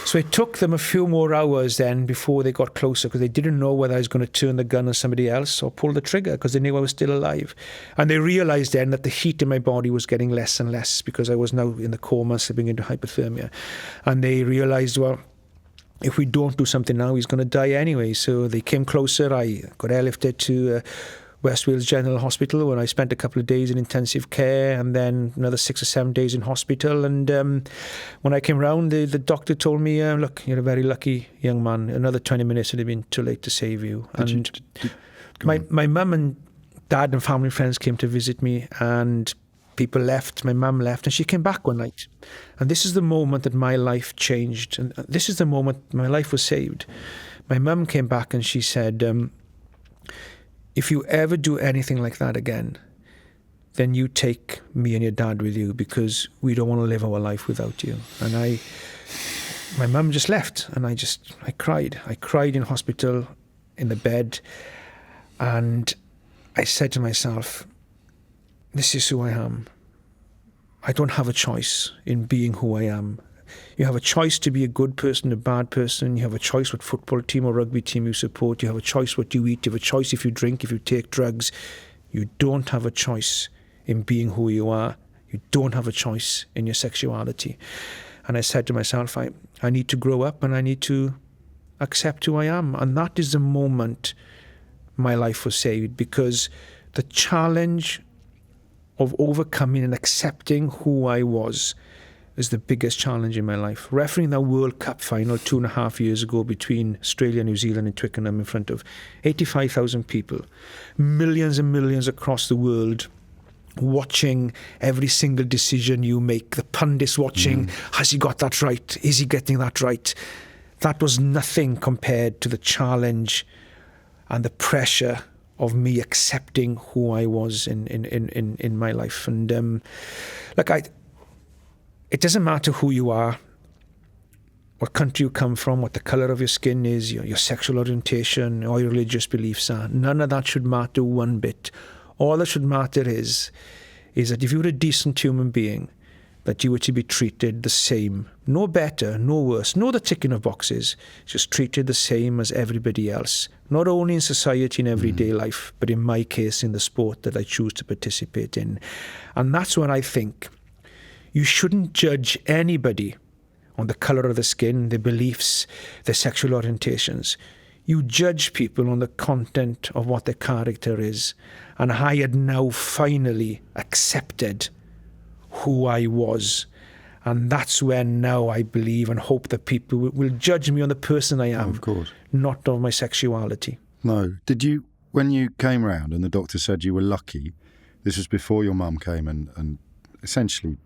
So it took them a few more hours then before they got closer, because they didn't know whether I was going to turn the gun on somebody else or pull the trigger, because they knew I was still alive. And they realised then that the heat in my body was getting less and less, because I was now in the coma, slipping into hypothermia. And they realised, well, if we don't do something now, he's going to die anyway. So they came closer. I got airlifted to West Wales General Hospital, where I spent a couple of days in intensive care, and then another 6 or 7 days in hospital. And when I came round, the doctor told me, look, you're a very lucky young man. Another 20 minutes would have been too late to save you. My mum and dad and family and friends came to visit me, and people left. My mum left, and she came back one night. And this is the moment that my life changed. And this is the moment my life was saved. My mum came back and she said, if you ever do anything like that again, then you take me and your dad with you, because we don't want to live our life without you. And my mum just left, and I cried. I cried in hospital, in the bed, and I said to myself, this is who I am. I don't have a choice in being who I am. You have a choice to be a good person, a bad person. You have a choice what football team or rugby team you support. You have a choice what you eat. You have a choice if you drink, if you take drugs. You don't have a choice in being who you are. You don't have a choice in your sexuality. And I said to myself, I need to grow up, and I need to accept who I am. And that is the moment my life was saved, because the challenge of overcoming and accepting who I was is the biggest challenge in my life. Refereeing that World Cup final 2.5 years ago between Australia and New Zealand in Twickenham in front of 85,000 people, millions and millions across the world, watching every single decision you make, the pundits watching, has he got that right? Is he getting that right? That was nothing compared to the challenge and the pressure of me accepting who I was in my life. And it doesn't matter who you are, what country you come from, what the colour of your skin is, your sexual orientation, or your religious beliefs are. None of that should matter one bit. All that should matter is that if you were a decent human being, that you were to be treated the same, no better, no worse, no the ticking of boxes, just treated the same as everybody else, not only in society and everyday life, but in my case, in the sport that I choose to participate in. And that's when I think you shouldn't judge anybody on the colour of the skin, their beliefs, their sexual orientations. You judge people on the content of what their character is. And I had now finally accepted who I was. And that's when now I believe and hope that people will judge me on the person I am, of course, not on my sexuality. No. Did you, when you came round and the doctor said you were lucky, this was before your mum came and essentially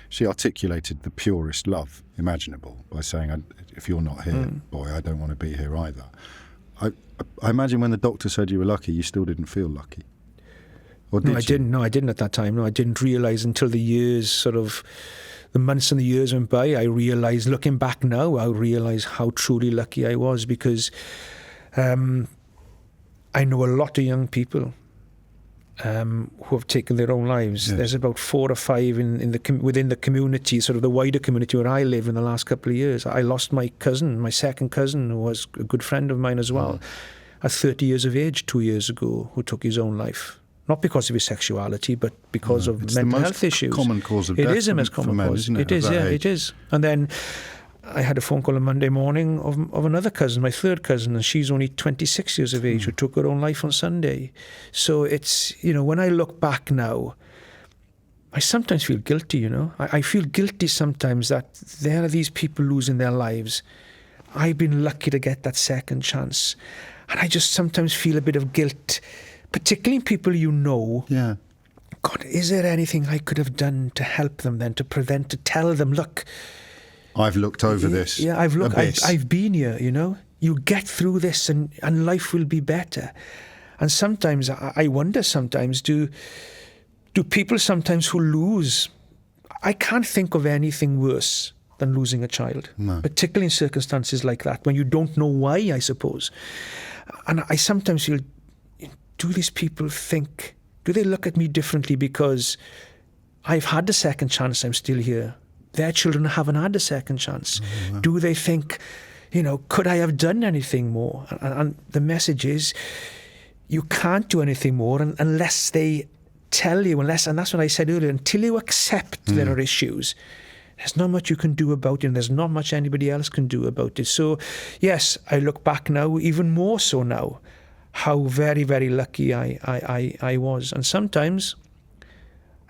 she articulated the purest love imaginable by saying, if you're not here, boy, I don't want to be here either. I imagine when the doctor said you were lucky, you still didn't feel lucky. Or did No, I you? didn't. No, I didn't at that time. No, I didn't realise until the years, the months and the years went by. I realised, looking back now, I realise how truly lucky I was, because I know a lot of young people who have taken their own lives. Yes. There's about 4 or 5 within the community, sort of the wider community where I live in the last couple of years. I lost my cousin, my second cousin, who was a good friend of mine as well, at 30 years of age 2 years ago, who took his own life. Not because of his sexuality, but because of mental health issues. It's the most common cause of death. It is the most common cause. Isn't it? It is, yeah, it is. And then I had a phone call on Monday morning of another cousin, my third cousin, and she's only 26 years of age, who took her own life on Sunday. So it's, when I look back now, I sometimes feel guilty, I feel guilty sometimes that there are these people losing their lives. I've been lucky to get that second chance. And I just sometimes feel a bit of guilt, particularly in people Yeah. God, is there anything I could have done to help them then, to tell them, look, I've looked over this. Yeah, I've looked. abyss. I've been here. You get through this, and life will be better. And sometimes I wonder. Sometimes do people sometimes who lose? I can't think of anything worse than losing a child, particularly in circumstances like that when you don't know why. I suppose, and I sometimes feel, do these people think? Do they look at me differently because I've had the second chance? I'm still here. Their children haven't had a second chance. Oh, wow. Do they think, could I have done anything more? And the message is, you can't do anything more unless they tell you, and that's what I said earlier, until you accept there are issues, there's not much you can do about it, and there's not much anybody else can do about it. So, yes, I look back now, even more so now, how very, very lucky I was. And sometimes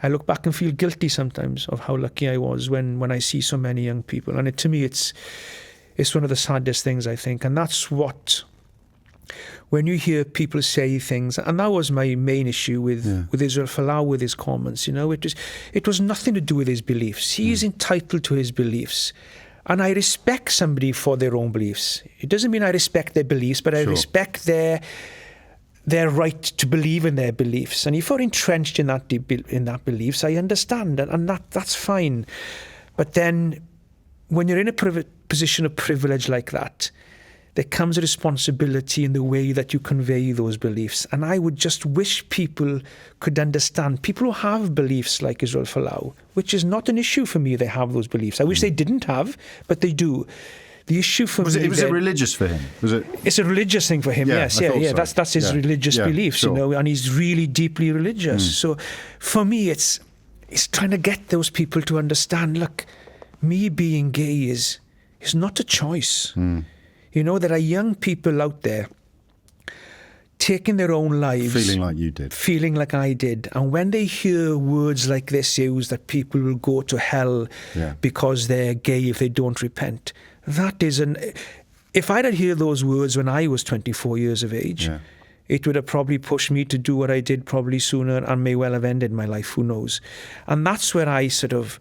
I look back and feel guilty sometimes of how lucky I was when I see so many young people. And to me, it's one of the saddest things, I think. And that's what, when you hear people say things, and that was my main issue with Israel Folau, with his comments, it was nothing to do with his beliefs. He is entitled to his beliefs. And I respect somebody for their own beliefs. It doesn't mean I respect their beliefs, but I respect their their right to believe in their beliefs. And if you're entrenched in that beliefs, I understand, and that's fine. But then when you're in a position of privilege like that, there comes a responsibility in the way that you convey those beliefs. And I would just wish people could understand, people who have beliefs like Israel Folau, which is not an issue for me, they have those beliefs. I wish they didn't have, but they do. The issue for me... Was it religious for him? Was it? It's a religious thing for him, yes. Yeah. That's his religious beliefs, sure. And he's really deeply religious. So for me, it's trying to get those people to understand, look, me being gay is not a choice. There are young people out there taking their own lives. Feeling like you did. Feeling like I did. And when they hear words like this used, that people will go to hell because they're gay if they don't repent, that is if I'd had heard those words when I was 24 years of age, it would have probably pushed me to do what I did probably sooner and may well have ended my life, who knows. And that's where I sort of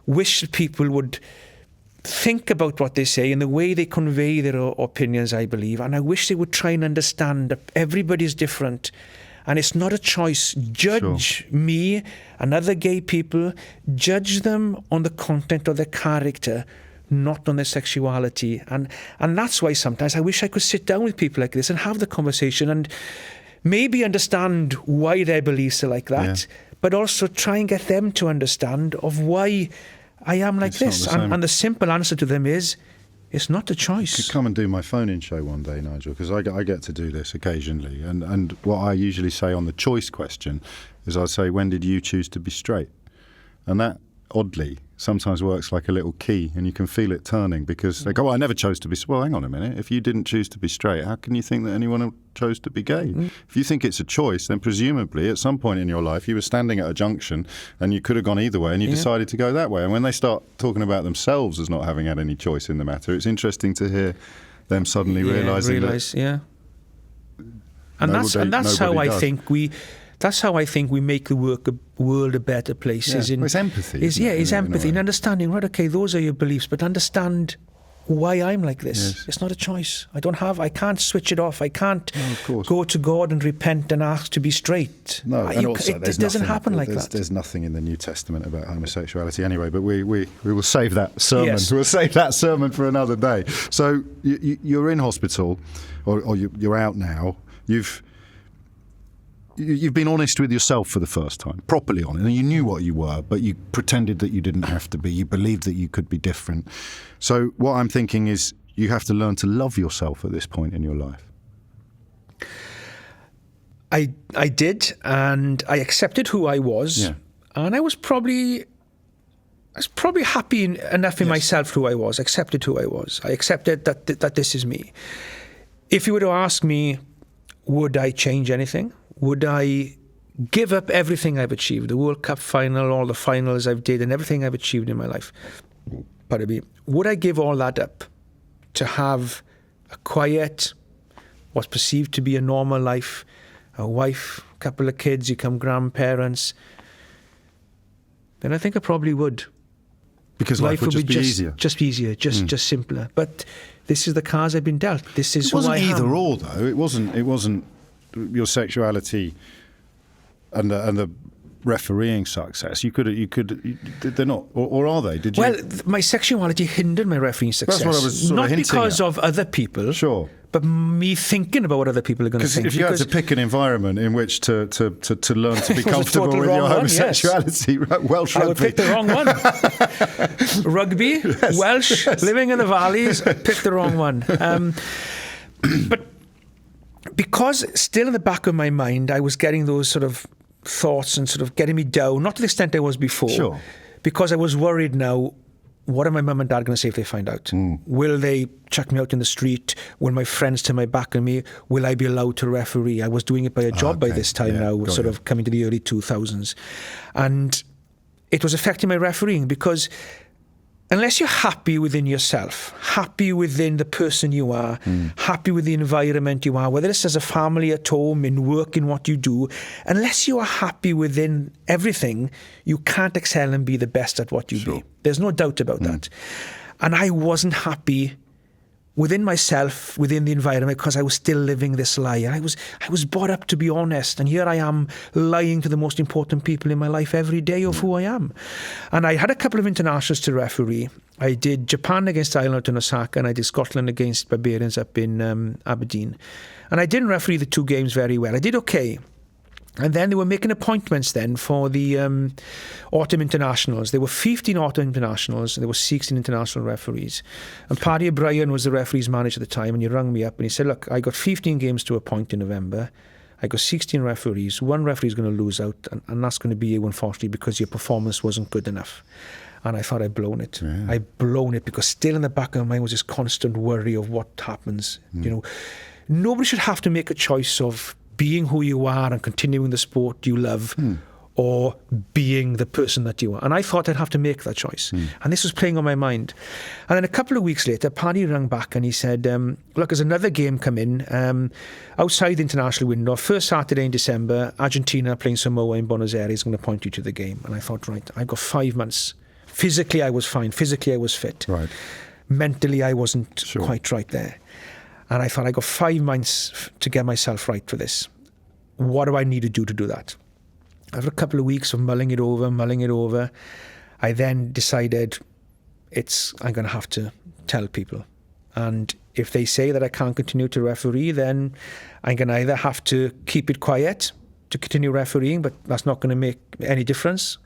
wish people would think about what they say and the way they convey their opinions, I believe. And I wish they would try and understand that everybody's different and it's not a choice. Judge me and other gay people, judge them on the content of their character, not on their sexuality. And that's why sometimes I wish I could sit down with people like this and have the conversation and maybe understand why their beliefs are like that, but also try and get them to understand of why I am like this. And the simple answer to them is, it's not a choice. You could come and do my phone-in show one day, Nigel, because I get to do this occasionally. And what I usually say on the choice question is I say, when did you choose to be straight? And that, oddly, sometimes works like a little key, and you can feel it turning because they go, I never chose to be... Well, hang on a minute. If you didn't choose to be straight, how can you think that anyone chose to be gay? If you think it's a choice, then presumably at some point in your life you were standing at a junction and you could have gone either way and you decided to go that way. And when they start talking about themselves as not having had any choice in the matter, it's interesting to hear them suddenly realising that... And that's how I think we... That's how I think we make the world a better place. It's empathy. It's empathy and understanding, right, okay, those are your beliefs, but understand why I'm like this. Yes. It's not a choice. I can't switch it off. I can't go to God and repent and ask to be straight. No, and also it doesn't happen like that. There's nothing in the New Testament about homosexuality anyway, but we will save that sermon. Yes. We'll save that sermon for another day. So you're in hospital, or you're out now. You've been honest with yourself for the first time, properly honest. And you knew what you were, but you pretended that you didn't have to be. You believed that you could be different. So what I'm thinking is you have to learn to love yourself at this point in your life. I did, and I accepted who I was. Yeah. And I was probably happy enough in myself who I was, accepted who I was. I accepted that this is me. If you were to ask me, would I change anything? Would I give up everything I've achieved, the World Cup final, all the finals I've did, and everything I've achieved in my life? Would I give all that up to have a quiet, what's perceived to be a normal life, a wife, a couple of kids, you become grandparents? Then I think I probably would. Because life would just be easier. Just easier, just simpler. But this is the cards I've been dealt. This is who I am. It wasn't either or, though. It wasn't your sexuality and the refereeing success. They're not, or are they? Did you? Well, my sexuality hindered my refereeing success. That's what I was not because of other people. Sure. But me thinking about what other people are going to think. If you had to pick an environment in which to learn to be comfortable with your homosexuality, Welsh rugby. I would pick the wrong one. Rugby, Welsh, living in the valleys, I picked the wrong one. But because still in the back of my mind, I was getting those sort of thoughts and sort of getting me down, not to the extent I was before. Sure. Because I was worried now, what are my mum and dad going to say if they find out? Will they chuck me out in the street? Will my friends turn my back on me? Will I be allowed to referee? I was doing it by a job by this time now, sort of coming to the early 2000s. And it was affecting my refereeing because unless you're happy within yourself, happy within the person you are, happy with the environment you are, whether it's as a family, at home, in work, in what you do, unless you are happy within everything, you can't excel and be the best at what you be. There's no doubt about that. And I wasn't happy within myself, within the environment, because I was still living this lie. And I was brought up to be honest, and here I am lying to the most important people in my life every day of who I am. And I had a couple of internationals to referee. I did Japan against Ireland in Osaka, and I did Scotland against Barbarians up in Aberdeen. And I didn't referee the two games very well. I did okay. And then they were making appointments then for the autumn internationals. There were 15 autumn internationals, and there were 16 international referees. And Paddy O'Brien was the referee's manager at the time, and he rang me up and he said, look, I got 15 games to appoint in November. I got 16 referees. One referee is going to lose out, and that's going to be you, unfortunately, because your performance wasn't good enough. And I thought I'd blown it. Yeah. I'd blown it, because still in the back of my mind was this constant worry of what happens. You know, nobody should have to make a choice of being who you are and continuing the sport you love, or being the person that you are. And I thought I'd have to make that choice. And this was playing on my mind. And then a couple of weeks later, Paddy rang back and he said, look, there's another game come in outside the international window. First Saturday in December, Argentina playing Samoa in Buenos Aires. I'm going to point you to the game. And I thought, right, I've got 5 months. Physically, I was fine. Physically, I was fit. Right. Mentally, I wasn't quite right there. And I thought, I got 5 months to get myself right for this. What do I need to do that? After a couple of weeks of mulling it over, I then decided I'm going to have to tell people. And if they say that I can't continue to referee, then I'm going to either have to keep it quiet to continue refereeing, but that's not going to make any difference,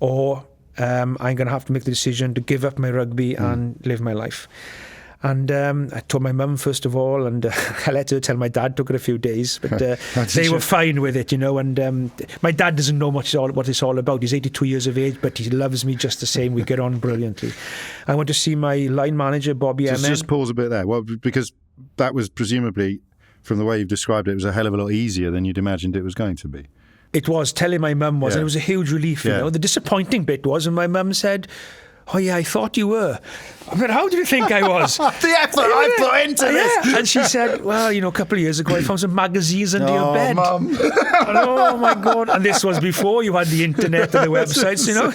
or I'm going to have to make the decision to give up my rugby and live my life. And I told my mum first of all, and I let her tell my dad. Took it a few days, but they were fine with it, you know. And my dad doesn't know much what it's all about. He's 82 years of age, but he loves me just the same. We get on brilliantly. I went to see my line manager, Bobby Emin. Just pause a bit there. Well, because that was presumably, from the way you've described it, it was a hell of a lot easier than you'd imagined it was going to be. It was. Telling my mum was, and it was a huge relief, you know. The disappointing bit was when my mum said, oh yeah, I thought you were. I mean, how do you think I was? The effort I put into this. And she said, well, you know, a couple of years ago I found some magazines under your bed. Mum. And, oh my God. And this was before you had the internet and the websites, you know.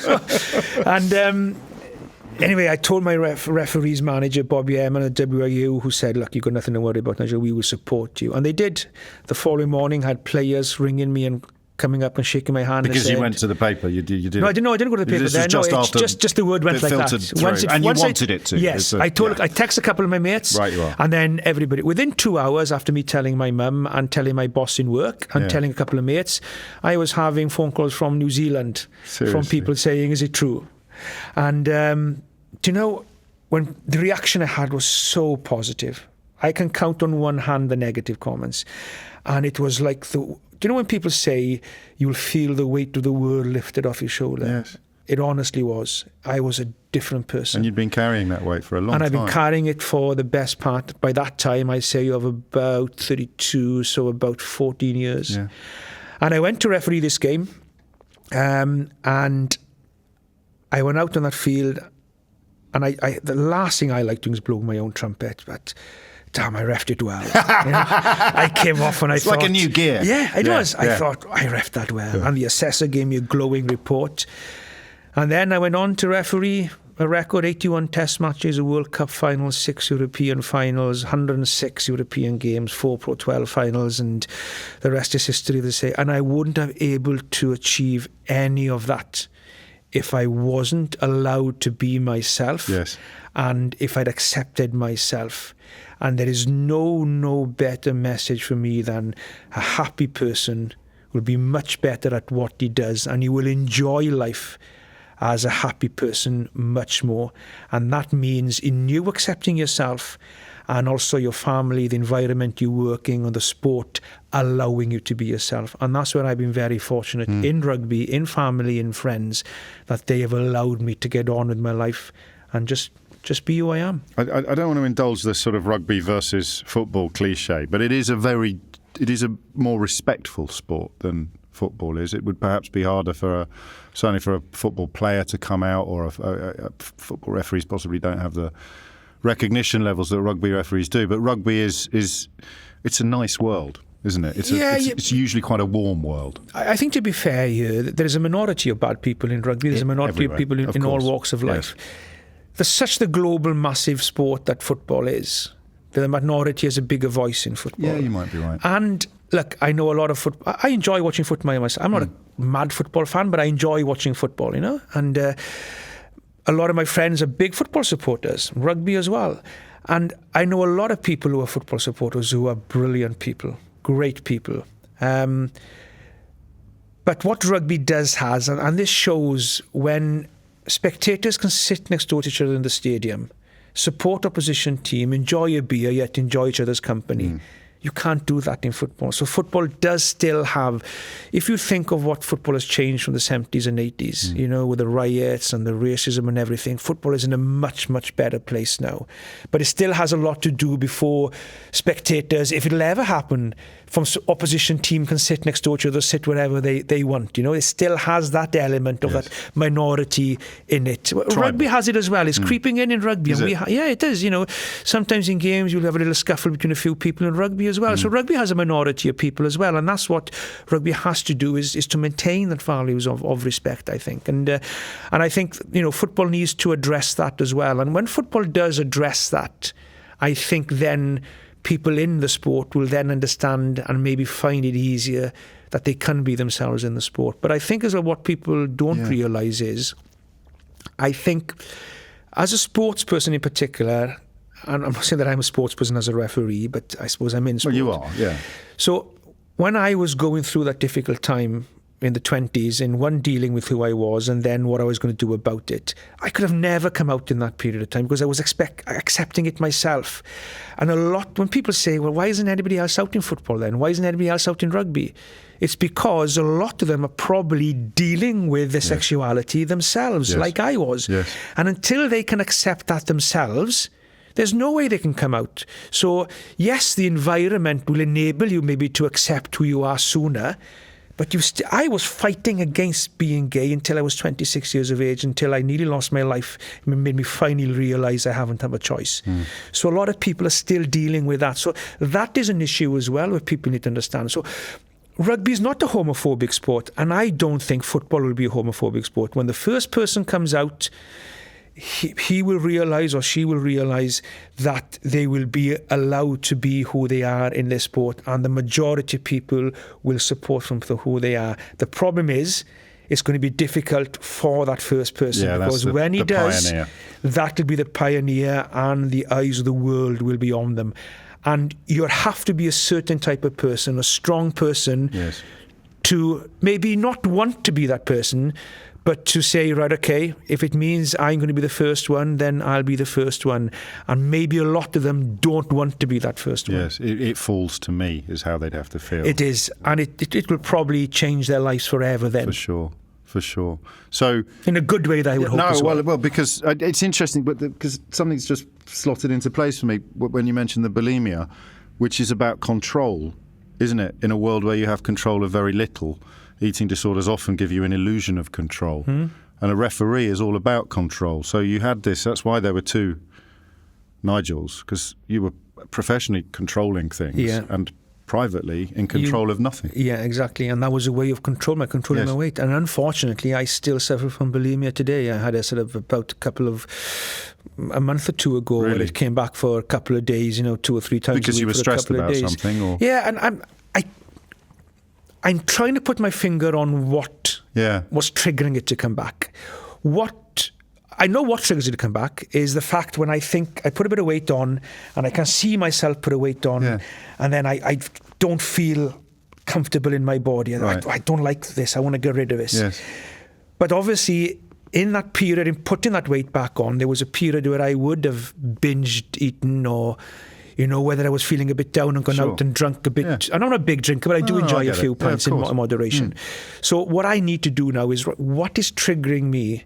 And anyway, I told my referees manager, Bobby Emin at WIU, who said, look, you've got nothing to worry about, Nigel, we will support you. And they did. The following morning, had players ringing me and coming up and shaking my hand. Because you went to the paper, you did. No, I didn't go to the paper then. Just just the word went like that. And you wanted it to. Yes, I texted a couple of my mates. Right, you are. And then everybody. Within 2 hours after me telling my mum and telling my boss in work and telling a couple of mates, I was having phone calls from New Zealand. Seriously? From people saying, is it true? And do you know, when the reaction I had was so positive. I can count on one hand the negative comments. And it was like do you know when people say you'll feel the weight of the world lifted off your shoulder? Yes. It honestly was. I was a different person. And you'd been carrying that weight for a long time. And I've been carrying it for the best part. By that time, I'd say of about 32, so about 14 years. Yeah. And I went to referee this game. And I went out on that field. And the last thing I like doing is blowing my own trumpet. But damn, I reffed it well. You know? I came off and I thought... It's like a new gear. Yeah, it was. I thought, I reffed that well. Yeah. And the assessor gave me a glowing report. And then I went on to referee a record 81 test matches, a World Cup final, 6 European finals, 106 European games, 4 Pro 12 finals, and the rest is history, they say. And I wouldn't have been able to achieve any of that if I wasn't allowed to be myself. Yes. And if I'd accepted myself. And there is no better message for me than a happy person will be much better at what he does, and he will enjoy life as a happy person much more. And that means in you accepting yourself and also your family, the environment you're working on, the sport, allowing you to be yourself. And that's where I've been very fortunate in rugby, in family, in friends, that they have allowed me to get on with my life and just be who I am. I don't want to indulge this sort of rugby versus football cliche, but it is a more respectful sport than football is. It would perhaps be harder certainly for a football player to come out, or football referees possibly don't have the recognition levels that rugby referees do. But rugby it's a nice world, isn't it? It's usually quite a warm world. I think, to be fair here, there is a minority of bad people in rugby. There's a minority of people in all walks of life. There's such the global massive sport that football is. The minority has a bigger voice in football. Yeah, you might be right. And look, I know a lot of football. I enjoy watching football myself. I'm not a mad football fan, but I enjoy watching football, you know. And a lot of my friends are big football supporters, rugby as well. And I know a lot of people who are football supporters who are brilliant people, great people. But what rugby has, and this shows when spectators can sit next door to each other in the stadium, support opposition team, enjoy a beer, yet enjoy each other's company. You can't do that in football. So football does still have, if you think of what football has changed from the 70s and 80s, you know, with the riots and the racism and everything, football is in a much, much better place now. But it still has a lot to do before spectators, if it'll ever happen, from opposition team can sit next to each other, sit wherever they want. You know, it still has that element of that minority in it. Tribal. Rugby has it as well. It's creeping in rugby. Is and it? Yeah, it is. You know, sometimes in games you'll have a little scuffle between a few people in rugby as well. So rugby has a minority of people as well, and that's what rugby has to do is to maintain that values of respect, I think. And I think, you know, football needs to address that as well. And when football does address that, I think then people in the sport will then understand and maybe find it easier that they can be themselves in the sport. But I think as well what people don't realise is, I think as a sports person in particular, and I'm not saying that I'm a sports person as a referee, but I suppose I'm in sport. Well, you are, yeah. So when I was going through that difficult time in the 20s, in one, dealing with who I was and then what I was going to do about it, I could have never come out in that period of time because I was accepting it myself. And a lot, when people say, well, why isn't anybody else out in football then? Why isn't anybody else out in rugby? It's because a lot of them are probably dealing with their sexuality themselves, like I was. Yes. And until they can accept that themselves, there's no way they can come out. So, yes, the environment will enable you maybe to accept who you are sooner, but I was fighting against being gay until I was 26 years of age, until I nearly lost my life. It made me finally realise I haven't had a choice. So a lot of people are still dealing with that. So that is an issue as well where people need to understand. So rugby is not a homophobic sport, and I don't think football will be a homophobic sport. When the first person comes out, he will realise or she will realise that they will be allowed to be who they are in this sport, and the majority of people will support them for who they are. The problem is, it's going to be difficult for that first person because when he does, that'll be the pioneer and the eyes of the world will be on them. And you have to be a certain type of person, a strong person, to maybe not want to be that person, but to say, right, okay, if it means I'm going to be the first one, then I'll be the first one. And maybe a lot of them don't want to be that first one. Yes, it falls to me is how they'd have to feel. It is. And it will probably change their lives forever then. For sure. So in a good way, that I would hope as well. Well, because it's interesting, but because something's just slotted into place for me when you mentioned the bulimia, which is about control, isn't it? In a world where you have control of very little, eating disorders often give you an illusion of control. And a referee is all about control. So you had this, that's why there were two Nigels, because you were professionally controlling things and privately in control of nothing. Yeah, exactly. And that was a way of controlling my weight. And unfortunately, I still suffer from bulimia today. I had a sort of a month or two ago where it came back for a couple of days, 2 or 3 times because a week you were for stressed a couple about of days. something? Or? Yeah, and I'm trying to put my finger on what was triggering it to come back. I know what triggers it to come back is the fact when I think I put a bit of weight on and I can see myself put a weight on and then I don't feel comfortable in my body. Right. I don't like this. I want to get rid of this. Yes. But obviously in that period, in putting that weight back on, there was a period where I would have binged eaten or whether I was feeling a bit down and gone out and drunk a bit. Yeah. I'm not a big drinker, but I do enjoy a few pints in moderation. So what I need to do now is what is triggering me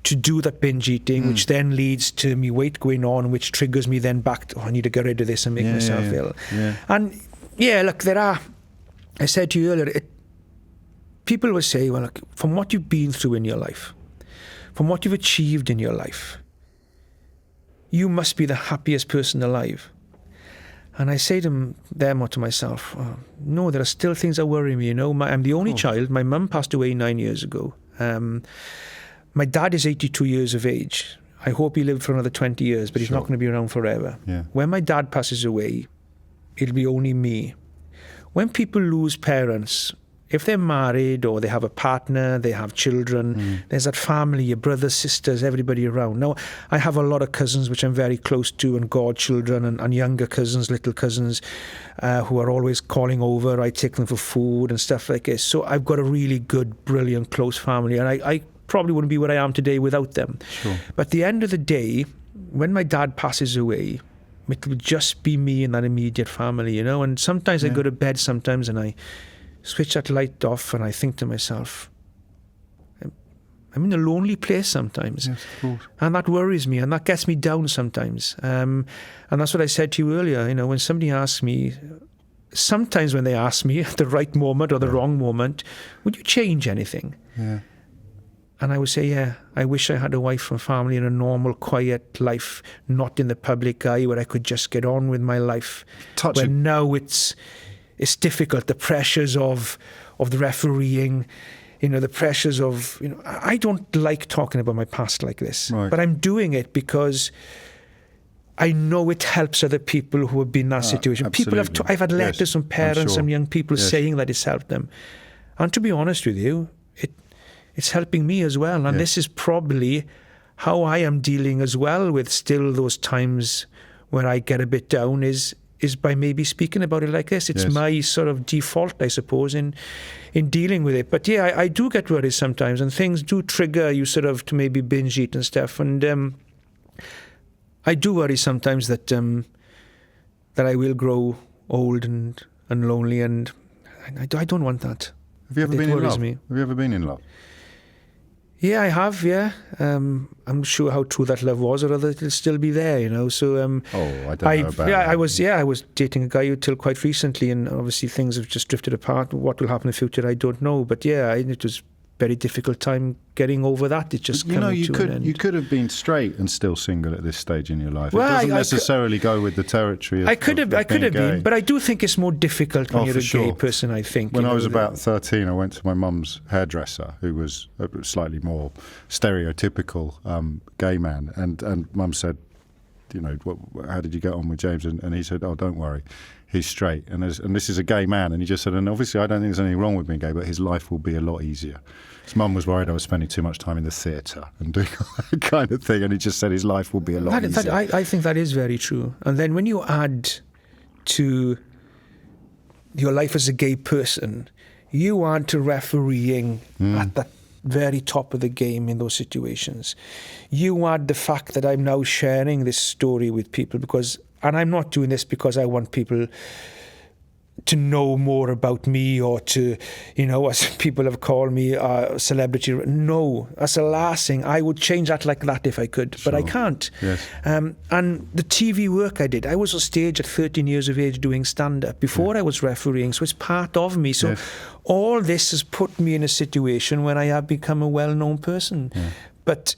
to do that binge eating, which then leads to me weight going on, which triggers me then back to, I need to get rid of this and make myself ill. Yeah. And look, I said to you earlier, people will say, well, look, from what you've been through in your life, from what you've achieved in your life, you must be the happiest person alive. And I say to them or to myself, no, there are still things that worry me. I'm the only child. My mum passed away 9 years ago. My dad is 82 years of age. I hope he lived for another 20 years, but he's not going to be around forever. Yeah. When my dad passes away, it'll be only me. When people lose parents, if they're married or they have a partner, they have children, there's that family, your brothers, sisters, everybody around. Now, I have a lot of cousins which I'm very close to, and godchildren and younger cousins, little cousins, who are always calling over. I take them for food and stuff like this. So I've got a really good, brilliant, close family, and I probably wouldn't be where I am today without them. Sure. But at the end of the day, when my dad passes away, it will just be me and that immediate family, you know. And sometimes I go to bed sometimes and I switch that light off and I think to myself, I'm in a lonely place sometimes. Yes, of course. And that worries me and that gets me down sometimes. And that's what I said to you earlier, you know, when somebody asks me, sometimes when they ask me at the right moment or the wrong moment, would you change anything? Yeah. And I would say, yeah, I wish I had a wife and family and a normal, quiet life, not in the public eye, where I could just get on with my life. Where now it's difficult. The pressures of the refereeing, you know, the pressures of, you know, I don't like talking about my past like this. Right. But I'm doing it because I know it helps other people who have been in that situation. Absolutely. I've had letters from parents and young people saying that it's helped them. And to be honest with you, it's helping me as well. And this is probably how I am dealing as well with still those times where I get a bit down is by maybe speaking about it like this. It's my sort of default, I suppose, in dealing with it. But yeah, I do get worried sometimes, and things do trigger you sort of to maybe binge eat and stuff. And I do worry sometimes that I will grow old and lonely, and I don't want that. Have you ever been in love? Have you ever been in love? Yeah, I have, yeah. I'm not sure how true that love was, or whether it'll still be there, you know. So, I don't know about that. I was dating a guy until quite recently, and obviously things have just drifted apart. What will happen in the future, I don't know. But yeah, it was very difficult time getting over that. It just you could have been straight and still single at this stage in your life. Well, it doesn't necessarily go with the territory of I could have been, but I do think it's more difficult when you're a gay person, I think. When I was about 13, I went to my mum's hairdresser, who was a slightly more stereotypical gay man, and mum said, you know, how did you get on with James? And he said, oh, don't worry, he's straight. And this is a gay man. And he just said, and obviously I don't think there's anything wrong with being gay, but his life will be a lot easier. His mum was worried I was spending too much time in the theatre and doing that kind of thing. And he just said his life will be a lot easier. I think that is very true. And then when you add to your life as a gay person, you add to refereeing at that very top of the game in those situations. You add the fact that I'm now sharing this story with people and I'm not doing this because I want people to know more about me or to, you know, as people have called me, celebrity. No, that's the last thing. I would change that like that if I could, but I can't. Yes. And the TV work I did, I was on stage at 13 years of age doing stand-up before I was refereeing, so it's part of me. So all this has put me in a situation where I have become a well-known person. Yeah. But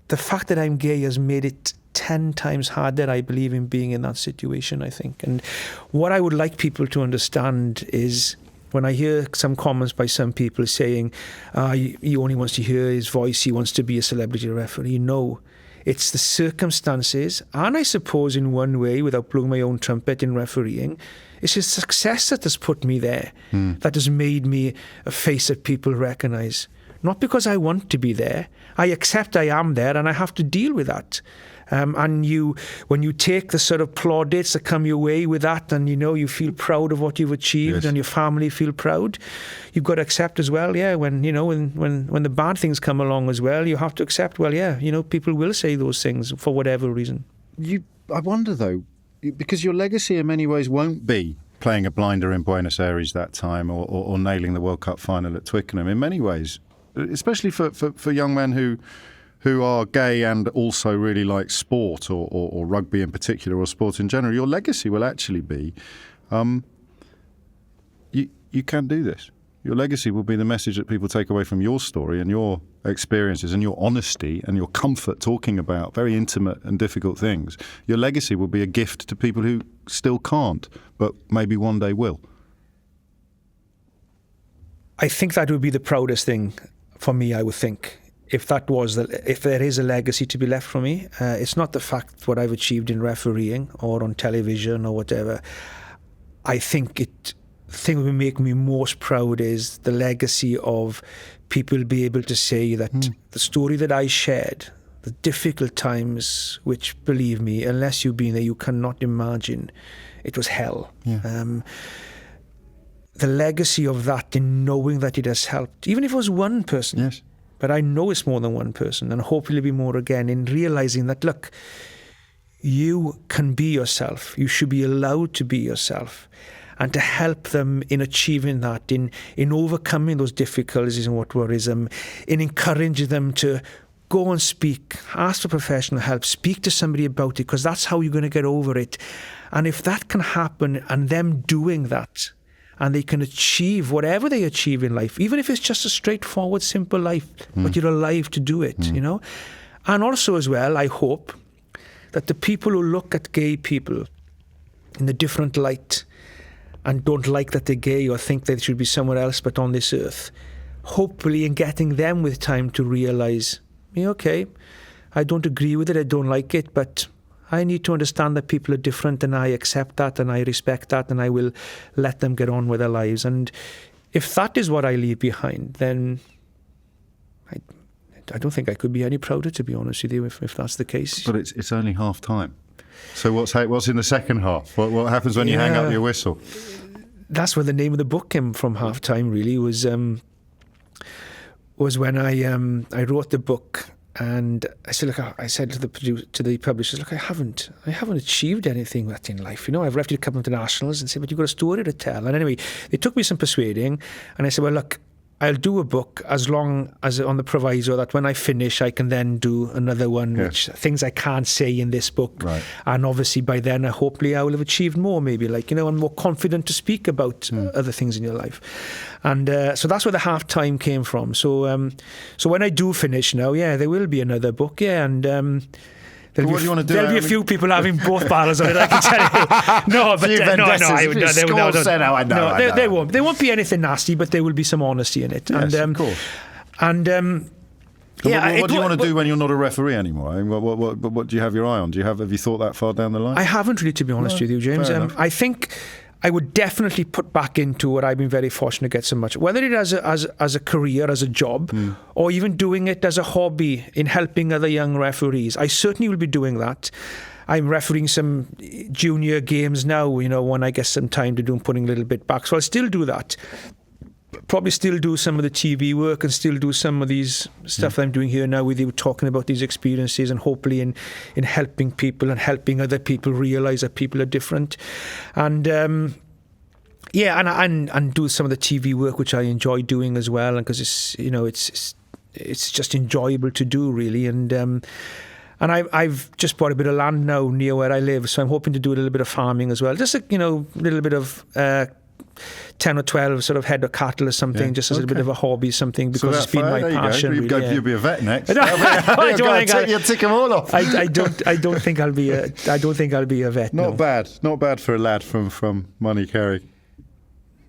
the fact that I'm gay has made it 10 times harder, I believe, in being in that situation, I think. And what I would like people to understand is when I hear some comments by some people saying, he only wants to hear his voice, he wants to be a celebrity referee. No, it's the circumstances, and I suppose in one way, without blowing my own trumpet in refereeing, it's his success that has put me there, that has made me a face that people recognise. Not because I want to be there. I accept I am there and I have to deal with that. And when you take the sort of plaudits that come your way with that, and you know you feel proud of what you've achieved, and your family feel proud, you've got to accept as well. Yeah, when the bad things come along as well, you have to accept. Well, yeah, you know, people will say those things for whatever reason. I wonder though, because your legacy in many ways won't be playing a blinder in Buenos Aires that time, or nailing the World Cup final at Twickenham. In many ways, especially for young men who are gay and also really like sport or rugby in particular, or sport in general, your legacy will actually be you can do this. Your legacy will be the message that people take away from your story and your experiences and your honesty and your comfort talking about very intimate and difficult things. Your legacy will be a gift to people who still can't, but maybe one day will. I think that would be the proudest thing for me, I would think. if there is a legacy to be left for me, it's not the fact what I've achieved in refereeing or on television or whatever. I think the thing that would make me most proud is the legacy of people be able to say that the story that I shared, the difficult times, which, believe me, unless you've been there, you cannot imagine, it was hell. Yeah. The legacy of that in knowing that it has helped, even if it was one person. Yes. But I know it's more than one person, and hopefully be more again, in realizing that, look, you can be yourself. You should be allowed to be yourself, and to help them in achieving that, in overcoming those difficulties and what worries them, in encouraging them to go and speak, ask for professional help, speak to somebody about it, because that's how you're going to get over it. And if that can happen, and them doing that, and they can achieve whatever they achieve in life, even if it's just a straightforward, simple life, but you're alive to do it, you know? And also as well, I hope that the people who look at gay people in a different light and don't like that they're gay or think they should be somewhere else but on this earth, hopefully in getting them with time to realise, yeah, okay, I don't agree with it, I don't like it, but I need to understand that people are different, and I accept that, and I respect that, and I will let them get on with their lives. And if that is what I leave behind, then I don't think I could be any prouder, to be honest with you, if that's the case. But it's only half time. So what's in the second half? What happens when you hang up your whistle? That's where the name of the book came from. Half time really was when I wrote the book. And I said, look, I said to the publishers, look, I haven't achieved anything with in life. You know, I've left a couple of internationals, and said, but you've got a story to tell. And anyway, it took me some persuading, and I said, well, look, I'll do a book as long as on the proviso that when I finish, I can then do another one, which things I can't say in this book. Right. And obviously by then, hopefully I will have achieved more, maybe, like, you know, I'm more confident to speak about other things in your life. And so that's where the half time came from. So so when I do finish now, there will be another book, and there'll be a few people having both barrels on it, I can tell you. No, but there won't be anything nasty, but there will be some honesty in it. Yes, of course. And what do you want to do when you're not a referee anymore? I mean, what do you have your eye on? Have you thought that far down the line? I haven't really, to be honest with you, James. I think I would definitely put back into what I've been very fortunate to get so much, whether it as a career, as a job, or even doing it as a hobby in helping other young referees. I certainly will be doing that. I'm refereeing some junior games now, you know, when I get some time to do and putting a little bit back. So I'll still do that. Probably still do some of the TV work and still do some of these stuff that I'm doing here now with you, talking about these experiences, and hopefully in helping people and helping other people realise that people are different. And and do some of the TV work, which I enjoy doing as well, and because it's just enjoyable to do, really. And I've just bought a bit of land now near where I live, so I'm hoping to do a little bit of farming as well, just a little bit of 10 or 12 sort of head of cattle or something, just as a bit of a hobby, something, because it's been my passion. You'll be a vet next. You'll tick them all off. I don't think I'll be a vet. Not bad for a lad from Moneycarrick.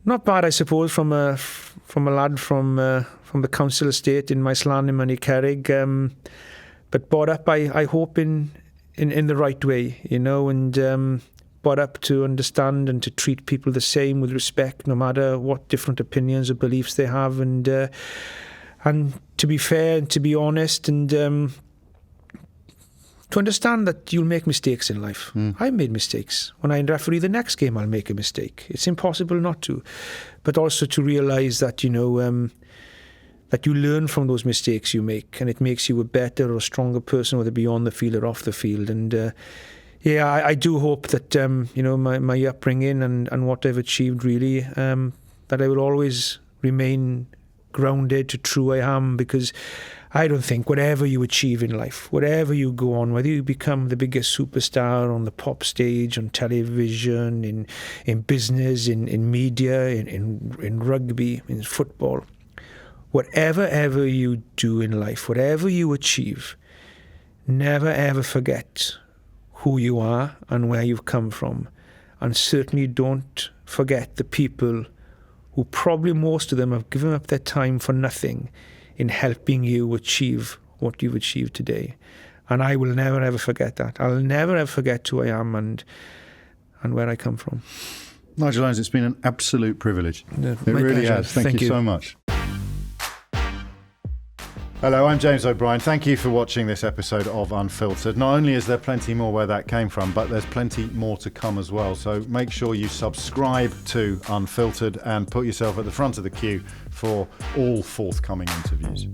Not bad, I suppose, from a lad from the council estate in Maeslan in Moneycarrick, but brought up, I hope, in the right way, you know, and brought up to understand and to treat people the same, with respect, no matter what different opinions or beliefs they have, and to be fair and to be honest, and to understand that you'll make mistakes in life. I made mistakes. When I referee the next game, I'll make a mistake. It's impossible not to. But also to realise that, you know, that you learn from those mistakes you make, and it makes you a better or stronger person, whether it be on the field or off the field. And I do hope that, you know, my upbringing and what I've achieved, really, that I will always remain grounded to true I am, because I don't think whatever you achieve in life, whatever you go on, whether you become the biggest superstar on the pop stage, on television, in business, in media, in rugby, in football, whatever ever you do in life, whatever you achieve, never ever forget who you are and where you've come from. And certainly don't forget the people who, probably most of them, have given up their time for nothing in helping you achieve what you've achieved today. And I will never, ever forget that. I'll never, ever forget who I am and where I come from. Nigel Owens, it's been an absolute privilege. My It really pleasure. has. Thank you so much. Hello, I'm James O'Brien. Thank you for watching this episode of Unfiltered. Not only is there plenty more where that came from, but there's plenty more to come as well. So make sure you subscribe to Unfiltered and put yourself at the front of the queue for all forthcoming interviews.